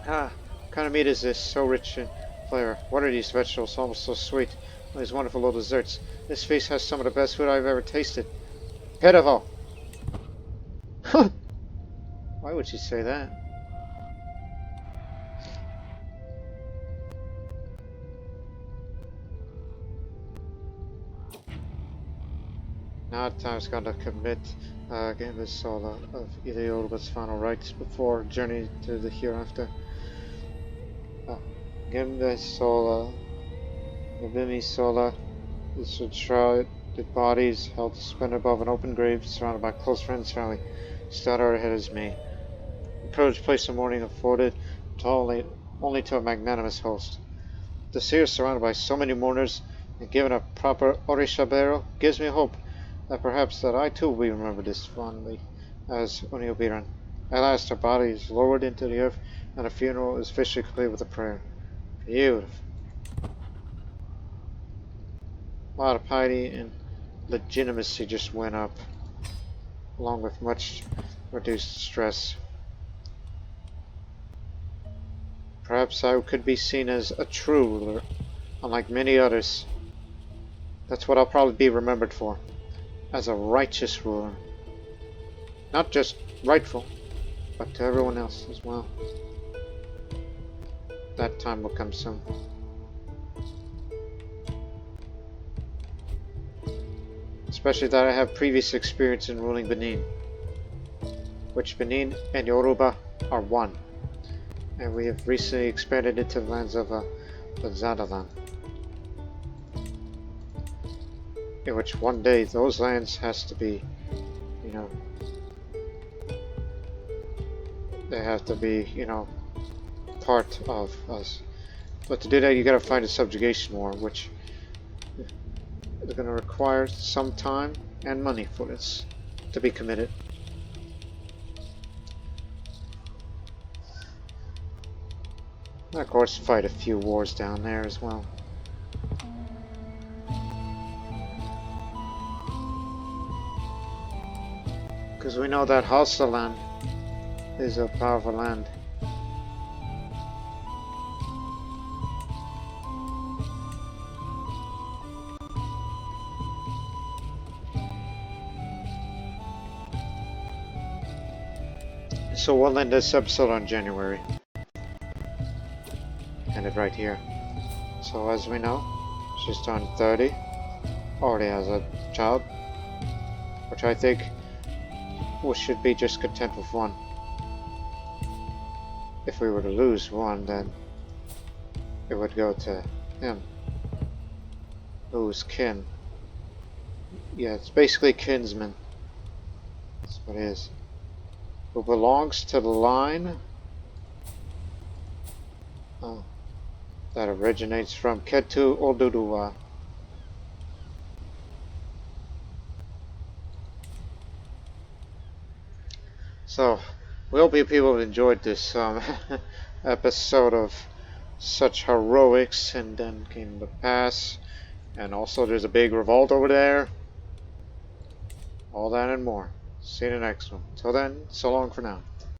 Ah, what kind of meat is this? So rich in flavor. What are these vegetables? Almost so sweet. These wonderful little desserts. This feast has some of the best food I've ever tasted. Pitiful! Why would she say that? Now time's got to commit Gbemisola of Yoruba's final rites before journey to the hereafter. Gbemisola is enshrouded bodies held suspended above an open grave surrounded by close friends and family. Stutter ahead as me. The privileged place of mourning afforded only to a magnanimous host. To see us surrounded by so many mourners and given a proper orishabero gives me hope that perhaps that I too will be remembered as fondly as Ooni. At last our body is lowered into the earth and a funeral is officially complete with a prayer. Beautiful. A lot of piety and legitimacy just went up, along with much reduced stress. Perhaps I could be seen as a true ruler, unlike many others. That's what I'll probably be remembered for, as a righteous ruler. Not just rightful, but to everyone else as well. That time will come soon. Especially that I have previous experience in ruling Benin, which Benin and Yoruba are one, and we have recently expanded into the lands of Zadaland, in which one day those lands has to be, they have to be, part of us. But to do that, you gotta find a subjugation war, which is going to require some time and money for this to be committed. And of course, fight a few wars down there as well. Because we know that Hausa land is a powerful land. So we'll end this episode on January. End it right here. So as we know, she's turned 30, already has a child, which I think we should be just content with one. If we were to lose one, then it would go to him, who's kin. Yeah, it's basically kinsman. That's what it is. Who belongs to the line that originates from Ketu Oduduwa. So, we hope you people have enjoyed this episode of such heroics, and then came the pass, and also there's a big revolt over there. All that and more. See you in the next one. Till then, so long for now.